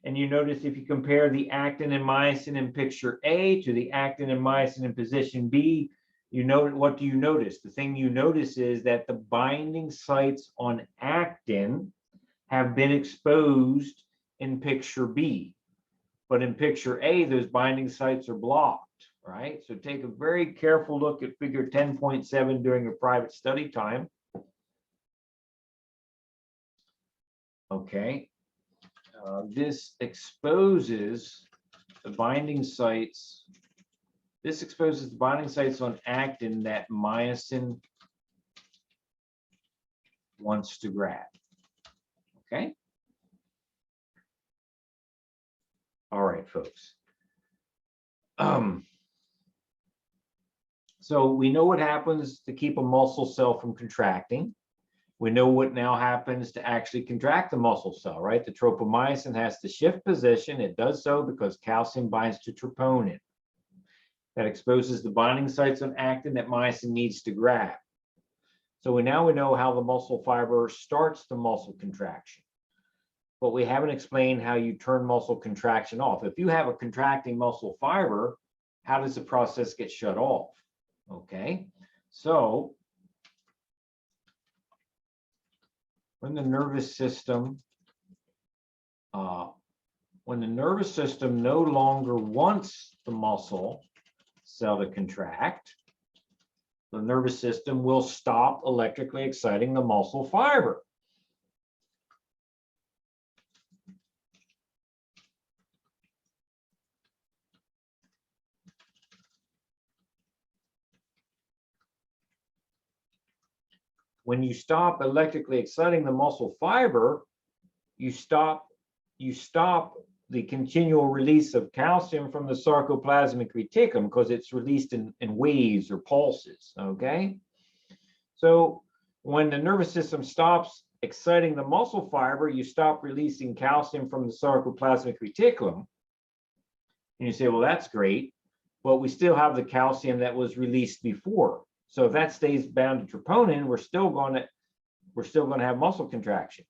A: And you notice if you compare the actin and myosin in picture A to the actin and myosin in position B, what do you notice? The thing you notice is that the binding sites on actin have been exposed in picture B. But in picture A, those binding sites are blocked, right? So take a very careful look at figure 10.7 during your private study time. Okay. This exposes the binding sites. This exposes the binding sites on actin that myosin wants to grab. Okay. All right, folks. So we know what happens to keep a muscle cell from contracting. We know what now happens to actually contract the muscle cell, right? The tropomyosin has to shift position. It does so because calcium binds to troponin. That exposes the binding sites on actin that myosin needs to grab. So we know how the muscle fiber starts the muscle contraction. But we haven't explained how you turn muscle contraction off. If you have a contracting muscle fiber, how does the process get shut off? Okay, so when the nervous system no longer wants the muscle cell to contract, the nervous system will stop electrically exciting the muscle fiber. When you stop electrically exciting the muscle fiber, you stop the continual release of calcium from the sarcoplasmic reticulum because it's released in waves or pulses, okay? So when the nervous system stops exciting the muscle fiber, you stop releasing calcium from the sarcoplasmic reticulum. And you say, well, that's great, but we still have the calcium that was released before. So if that stays bound to troponin, we're still going to have muscle contraction.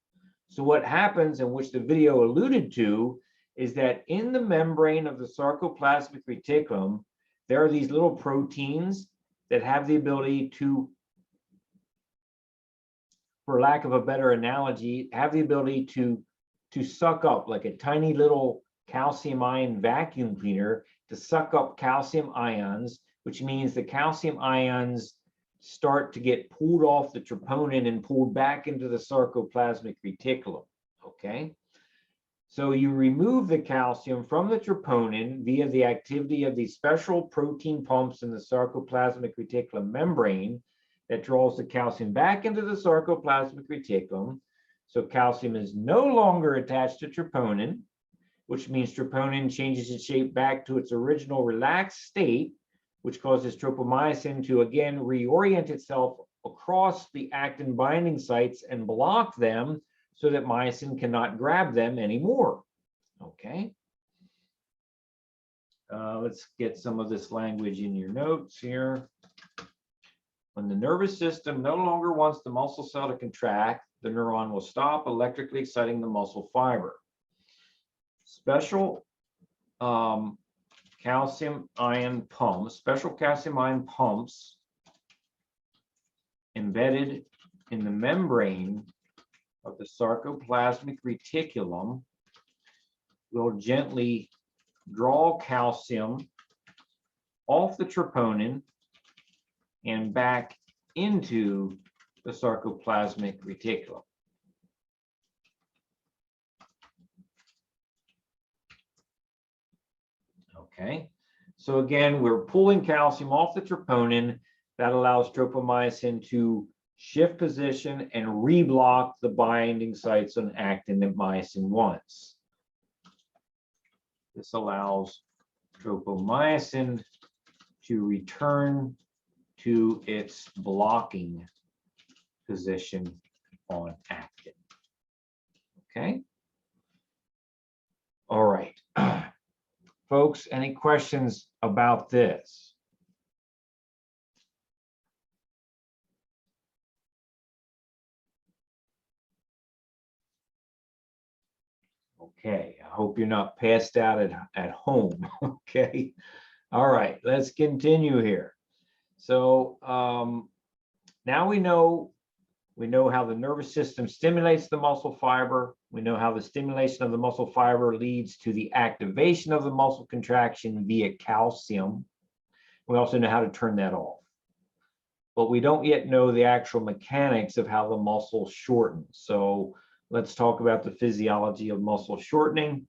A: So what happens, and which the video alluded to, is that in the membrane of the sarcoplasmic reticulum, there are these little proteins that have the ability to, for lack of a better analogy, have the ability to suck up, like a tiny little calcium ion vacuum cleaner, to suck up calcium ions, which means the calcium ions start to get pulled off the troponin and pulled back into the sarcoplasmic reticulum, okay? So you remove the calcium from the troponin via the activity of these special protein pumps in the sarcoplasmic reticulum membrane that draws the calcium back into the sarcoplasmic reticulum. So calcium is no longer attached to troponin, which means troponin changes its shape back to its original relaxed state, which causes tropomyosin to again reorient itself across the actin binding sites and block them so that myosin cannot grab them anymore. Okay. Let's get some of this language in your notes here. When the nervous system no longer wants the muscle cell to contract, the neuron will stop electrically exciting the muscle fiber. Special calcium ion pumps embedded in the membrane of the sarcoplasmic reticulum will gently draw calcium off the troponin and back into the sarcoplasmic reticulum. Okay, so again, we're pulling calcium off the troponin. That allows tropomyosin to shift position and reblock the binding sites on actin that myosin wants. This allows tropomyosin to return to its blocking position on actin. Okay. All right. Folks, any questions about this? Okay, I hope you're not passed out at home. Okay. All right, let's continue here. So now we know how the nervous system stimulates the muscle fiber. We know how the stimulation of the muscle fiber leads to the activation of the muscle contraction via calcium. We also know how to turn that off. But we don't yet know the actual mechanics of how the muscle shortens. So let's talk about the physiology of muscle shortening.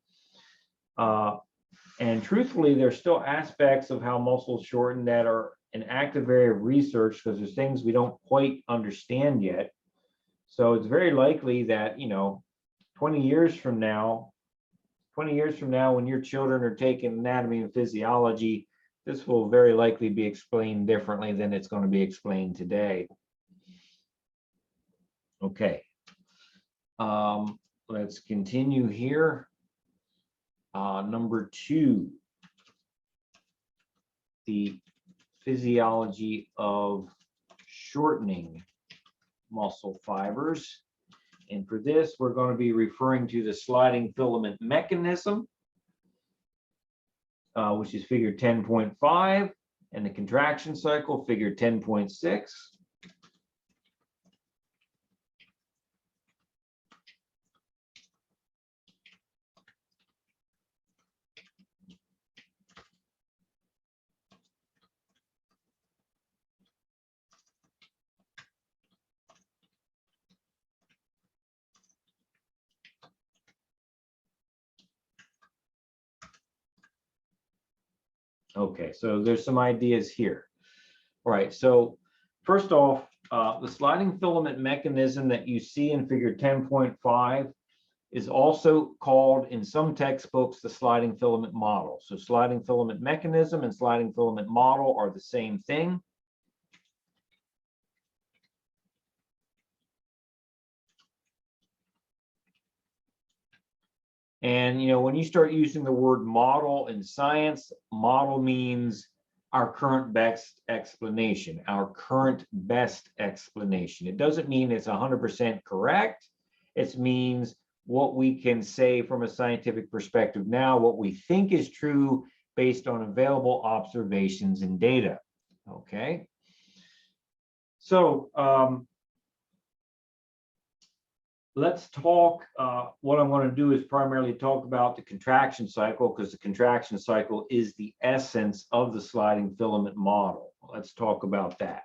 A: And truthfully, there's still aspects of how muscles shorten that are an active area of research because there's things we don't quite understand yet. So it's very likely that, 20 years from now, when your children are taking anatomy and physiology, this will very likely be explained differently than it's going to be explained today. Okay. Let's continue here. Number 2, the physiology of shortening muscle fibers. And for this, we're going to be referring to the sliding filament mechanism, which is figure 10.5, and the contraction cycle, figure 10.6. Okay, so there's some ideas here. All right, so first off, the sliding filament mechanism that you see in figure 10.5 is also called in some textbooks the sliding filament model. So sliding filament mechanism and sliding filament model are the same thing. And, when you start using the word model in science, model means our current best explanation, our current best explanation. It doesn't mean it's 100% correct. It means what we can say from a scientific perspective now, what we think is true based on available observations and data. Okay. So, let's talk, what I'm going to do is primarily talk about the contraction cycle because the contraction cycle is the essence of the sliding filament model. Let's talk about that.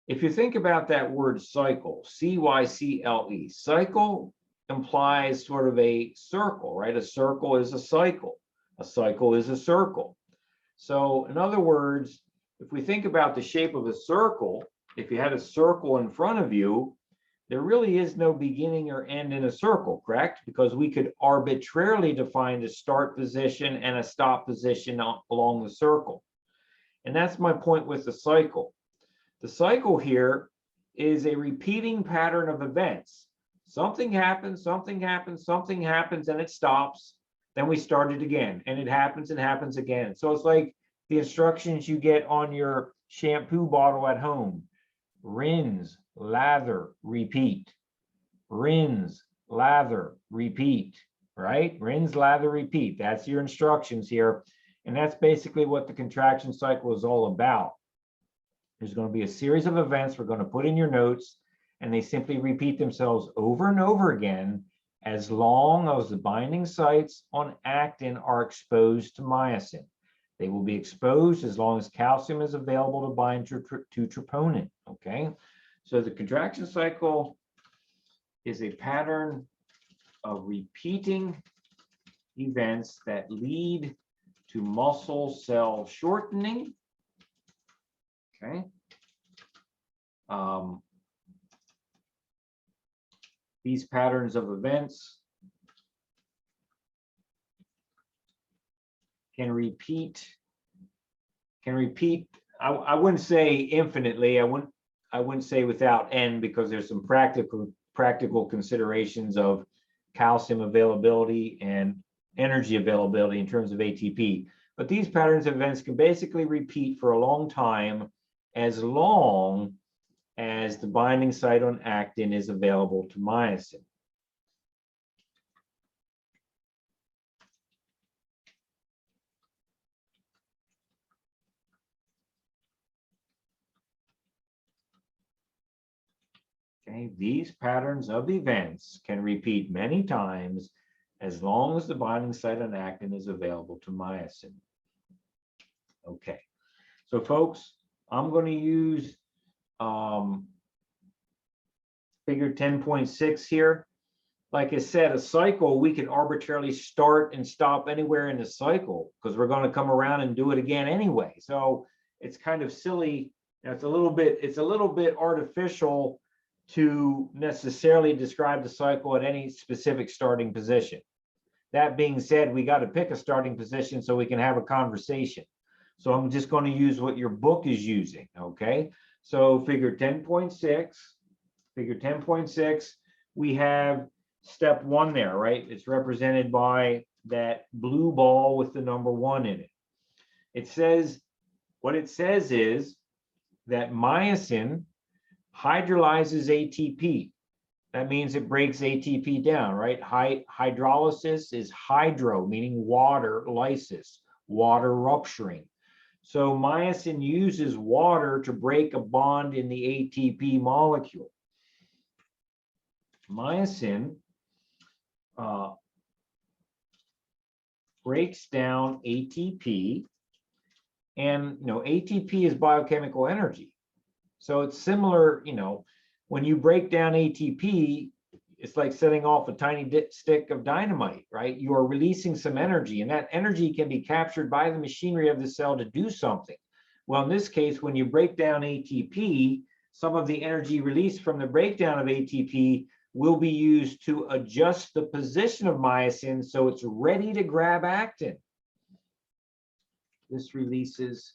A: If you think about that word cycle, C-Y-C-L-E, cycle implies sort of a circle, right? A circle is a cycle. A cycle is a circle. So in other words, if we think about the shape of a circle, if you had a circle in front of you, there really is no beginning or end in a circle, correct? Because we could arbitrarily define a start position and a stop position along the circle. And that's my point with the cycle. The cycle here is a repeating pattern of events. Something happens, something happens, something happens, and it stops. Then we start it again, and it happens and happens again. So it's like the instructions you get on your shampoo bottle at home. Rinse, lather, repeat. Rinse, lather, repeat, right? Rinse, lather, repeat. That's your instructions here. And that's basically what the contraction cycle is all about. There's going to be a series of events we're going to put in your notes, and they simply repeat themselves over and over again as long as the binding sites on actin are exposed to myosin. They will be exposed as long as calcium is available to bind to troponin, okay? So the contraction cycle is a pattern of repeating events that lead to muscle cell shortening, okay? These patterns of events can repeat. I wouldn't say infinitely. I wouldn't say without end, because there's some practical considerations of calcium availability and energy availability in terms of ATP. But these patterns of events can basically repeat for a long time, as long as the binding site on actin is available to myosin. Okay, these patterns of events can repeat many times as long as the binding site on actin is available to myosin. Okay, so folks, I'm going to use figure 10.6 here. Like I said, a cycle, we can arbitrarily start and stop anywhere in the cycle, because we're going to come around and do it again anyway. So it's kind of silly. It's a little bit artificial to necessarily describe the cycle at any specific starting position. That being said, we got to pick a starting position so we can have a conversation. So I'm just going to use what your book is using, okay? So figure 10.6, we have step 1 there, right? It's represented by that blue ball with the number 1 in it. It says, what it says is that myosin hydrolyzes ATP. That means it breaks ATP down, right? Hydrolysis is hydro, meaning water, lysis, water rupturing. So myosin uses water to break a bond in the ATP molecule. Myosin breaks down ATP, and ATP is biochemical energy. So it's similar, when you break down ATP, it's like setting off a tiny stick of dynamite, right? You are releasing some energy, and that energy can be captured by the machinery of the cell to do something. Well, in this case, when you break down ATP, some of the energy released from the breakdown of ATP will be used to adjust the position of myosin so it's ready to grab actin. This releases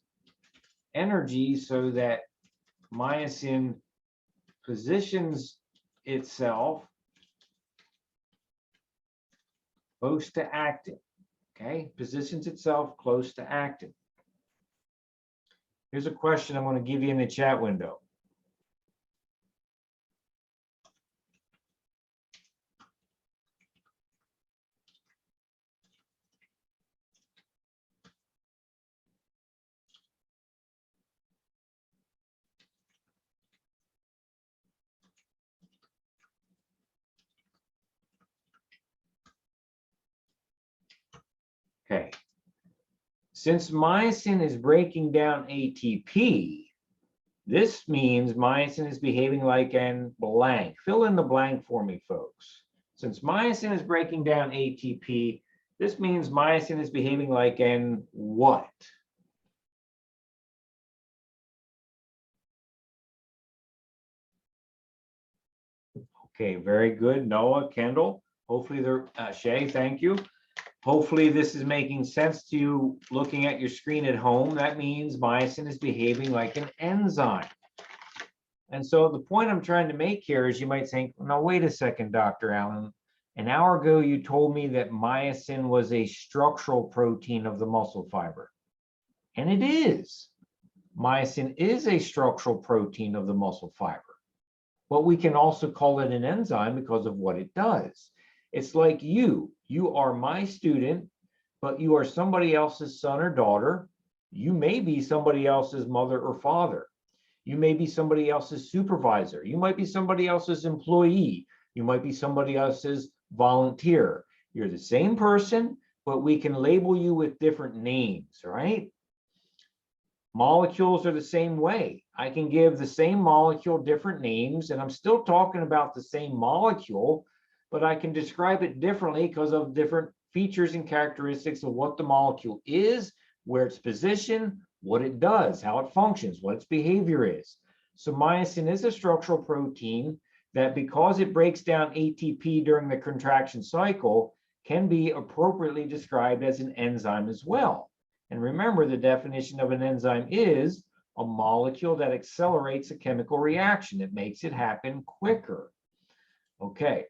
A: energy so that myosin positions itself close to actin, okay? Positions itself close to actin. Here's a question I'm going to give you in the chat window. Okay. Since myosin is breaking down ATP, this means myosin is behaving like an blank. Fill in the blank for me, folks. Since myosin is breaking down ATP, this means myosin is behaving like an what? Okay, very good. Noah, Kendall, hopefully they're, Shay, thank you. Hopefully this is making sense to you looking at your screen at home. That means myosin is behaving like an enzyme. And so the point I'm trying to make here is, you might think, no, wait a second, Dr. Allen. An hour ago, you told me that myosin was a structural protein of the muscle fiber. And it is. Myosin is a structural protein of the muscle fiber. But we can also call it an enzyme because of what it does. It's like you are my student, but you are somebody else's son or daughter. You may be somebody else's mother or father. You may be somebody else's supervisor. You might be somebody else's employee. You might be somebody else's volunteer. You're the same person, but we can label you with different names, right? Molecules are the same way. I can give the same molecule different names, and I'm still talking about the same molecule, but I can describe it differently because of different features and characteristics of what the molecule is, where it's positioned, what it does, how it functions, what its behavior is. So myosin is a structural protein that because it breaks down ATP during the contraction cycle, can be appropriately described as an enzyme as well. And remember, the definition of an enzyme is a molecule that accelerates a chemical reaction. It makes it happen quicker. Okay.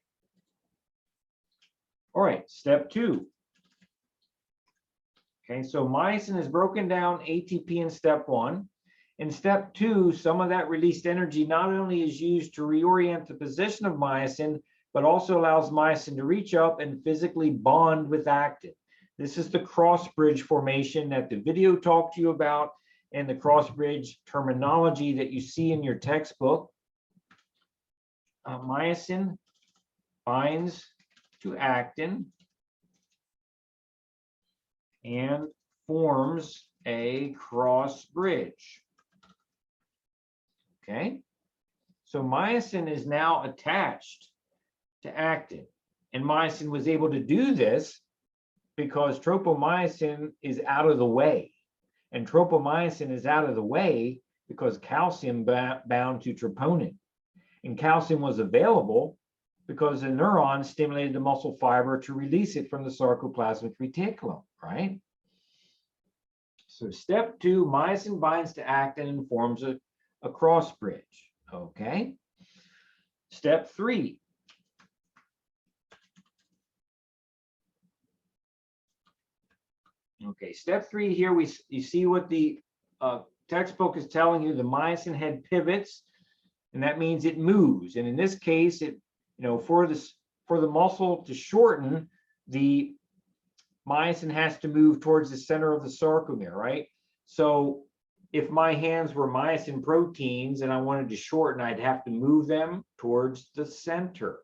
A: All right, step 2. Okay, so myosin is broken down ATP in step 1. In step 2, some of that released energy not only is used to reorient the position of myosin, but also allows myosin to reach up and physically bond with actin. This is the cross bridge formation that the video talked to you about, and the cross bridge terminology that you see in your textbook. Myosin binds to actin and forms a cross bridge. Okay, so myosin is now attached to actin, and myosin was able to do this because tropomyosin is out of the way, and tropomyosin is out of the way because calcium bound to troponin, and calcium was available because the neuron stimulated the muscle fiber to release it from the sarcoplasmic reticulum, right? So step 2, myosin binds to actin and forms a cross bridge, okay? Step 3. Okay, step 3 here, you see what the textbook is telling you. The myosin head pivots, and that means it moves. And in this case, it, for the muscle to shorten, the myosin has to move towards the center of the sarcomere, right? So if my hands were myosin proteins and I wanted to shorten, I'd have to move them towards the center.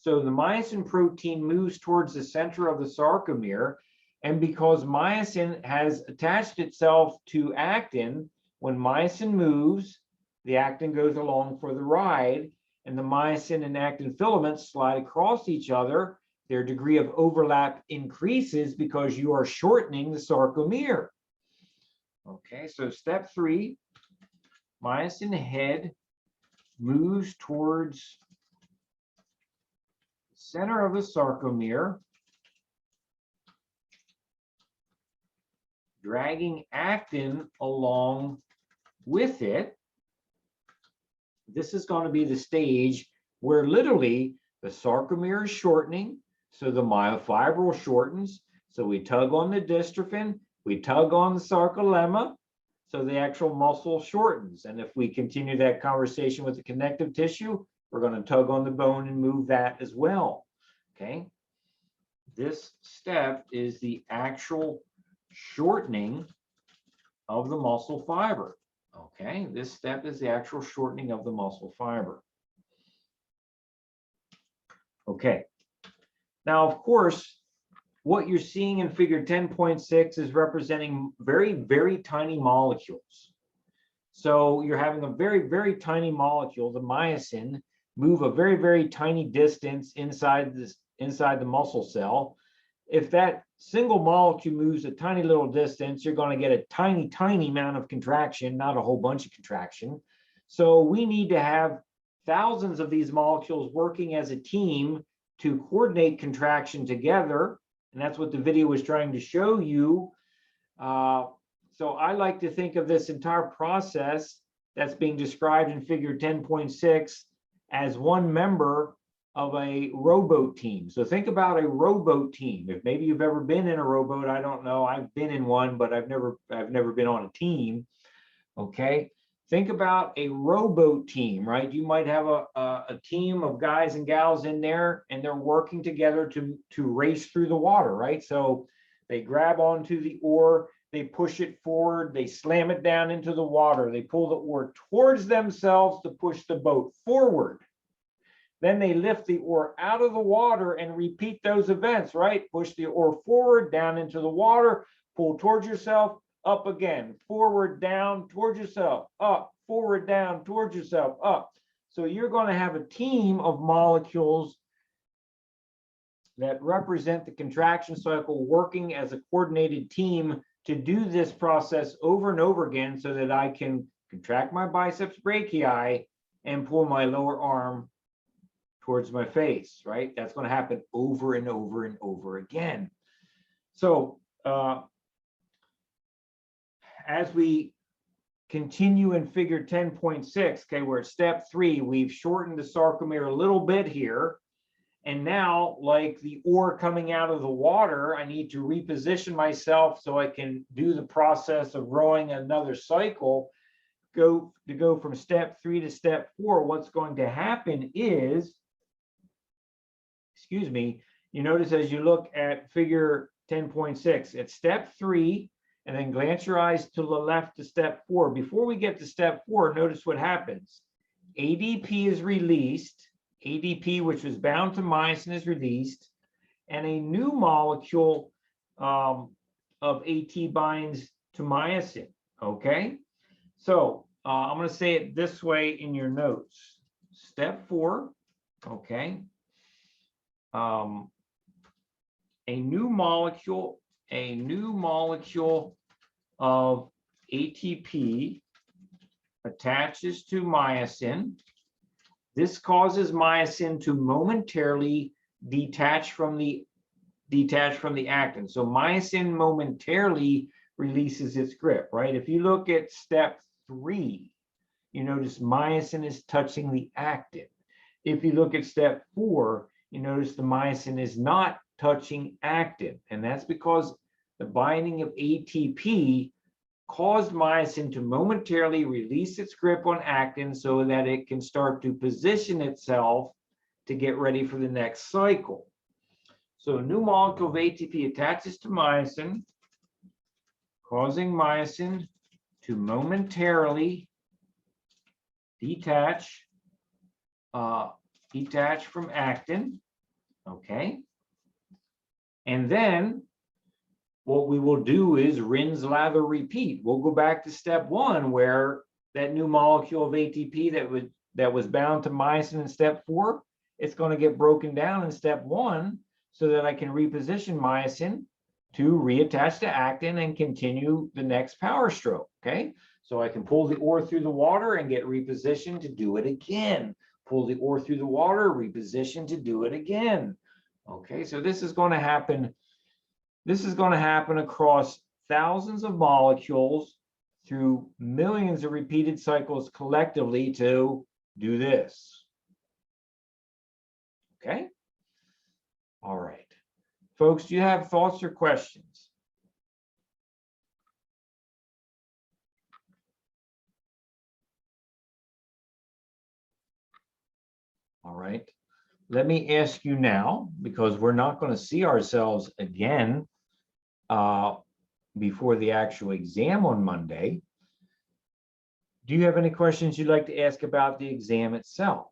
A: So the myosin protein moves towards the center of the sarcomere, and because myosin has attached itself to actin, when myosin moves, the actin goes along for the ride, and the myosin and actin filaments slide across each other. Their degree of overlap increases because you are shortening the sarcomere. Okay, so step 3, myosin head moves towards the center of the sarcomere, dragging actin along with it. This is going to be the stage where literally the sarcomere is shortening, so the myofibril shortens. So we tug on the dystrophin, we tug on the sarcolemma, so the actual muscle shortens. And if we continue that conversation with the connective tissue, we're going to tug on the bone and move that as well. Okay. This step is the actual shortening of the muscle fiber. Okay, this step is the actual shortening of the muscle fiber. Okay, now of course, what you're seeing in figure 10.6 is representing very, very tiny molecules. So you're having a very, very tiny molecule, the myosin, move a very, very tiny distance inside the muscle cell. If that single molecule moves a tiny little distance, you're going to get a tiny, tiny amount of contraction, not a whole bunch of contraction. So we need to have thousands of these molecules working as a team to coordinate contraction together. And that's what the video was trying to show you. So I like to think of this entire process that's being described in figure 10.6 as one member of a rowboat team. So think about a rowboat team. If maybe you've ever been in a rowboat, I don't know. I've been in one, but I've never been on a team. Okay. Think about a rowboat team, right? You might have a team of guys and gals in there, and they're working together to race through the water, right? So they grab onto the oar, they push it forward, they slam it down into the water, they pull the oar towards themselves to push the boat forward. Then they lift the oar out of the water and repeat those events, right? Push the oar forward, down into the water, pull towards yourself, up again, forward, down, towards yourself, up, forward, down, towards yourself, up. So you're going to have a team of molecules that represent the contraction cycle working as a coordinated team to do this process over and over again so that I can contract my biceps brachii and pull my lower arm towards my face, right? That's going to happen over and over and over again. So as we continue in figure 10.6, okay, we're at step 3, we've shortened the sarcomere a little bit here. And now, like the ore coming out of the water, I need to reposition myself so I can do the process of rowing another cycle. Go from step 3 to step 4. What's going to happen is, excuse me, you notice as you look at figure 10.6, at step 3, and then glance your eyes to the left to step 4. Before we get to step 4, notice what happens. ADP is released. ADP, which was bound to myosin, is released, and a new molecule of AT binds to myosin. Okay, so I'm going to say it this way in your notes. Step 4, okay. A new molecule of ATP attaches to myosin. This causes myosin to momentarily detach from the actin. So myosin momentarily releases its grip, right? If you look at step 3, you notice myosin is touching the actin. If you look at step 4, you notice the myosin is not touching actin, and that's because the binding of ATP caused myosin to momentarily release its grip on actin so that it can start to position itself to get ready for the next cycle. So a new molecule of ATP attaches to myosin, causing myosin to momentarily detach from actin, okay? And then what we will do is rinse, lather, repeat. We'll go back to step 1 where that new molecule of ATP that was bound to myosin in step 4, it's going to get broken down in step 1 so that I can reposition myosin to reattach to actin and continue the next power stroke, okay? So I can pull the ore through the water and get repositioned to do it again. Pull the ore through the water, reposition to do it again. Okay, so this is going to happen. This is going to happen across thousands of molecules through millions of repeated cycles collectively to do this. Okay? All right. Folks, do you have thoughts or questions? All right. Let me ask you now, because we're not going to see ourselves again before the actual exam on Monday. Do you have any questions you'd like to ask about the exam itself?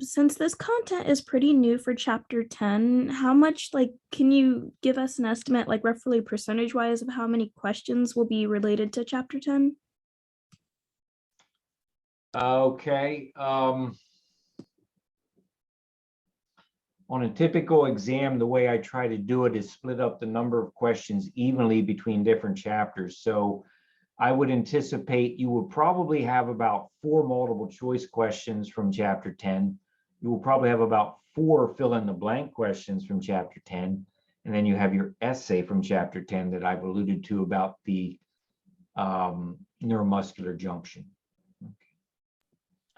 B: Since this content is pretty new for chapter 10, how much, can you give us an estimate, roughly percentage-wise, of how many questions will be related to chapter 10?
A: Okay. On a typical exam, the way I try to do it is split up the number of questions evenly between different chapters. So I would anticipate you will probably have about 4 multiple choice questions from chapter 10. You will probably have about 4 fill in the blank questions from chapter 10. And then you have your essay from chapter 10 that I've alluded to about the neuromuscular junction.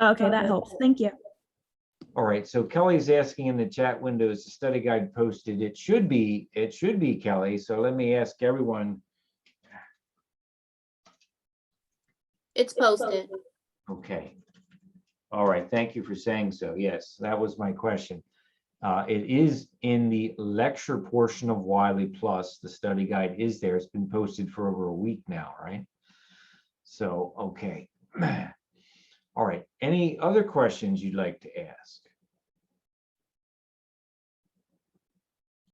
B: Okay, that helps. Thank you.
A: All right, so Kelly's asking in the chat window, is the study guide posted? It should be, Kelly. So let me ask everyone.
D: It's posted.
A: Okay. All right, thank you for saying so. Yes, that was my question. It is in the lecture portion of Wiley Plus. The study guide is there. It's been posted for over a week now, right? So, okay. All right, any other questions you'd like to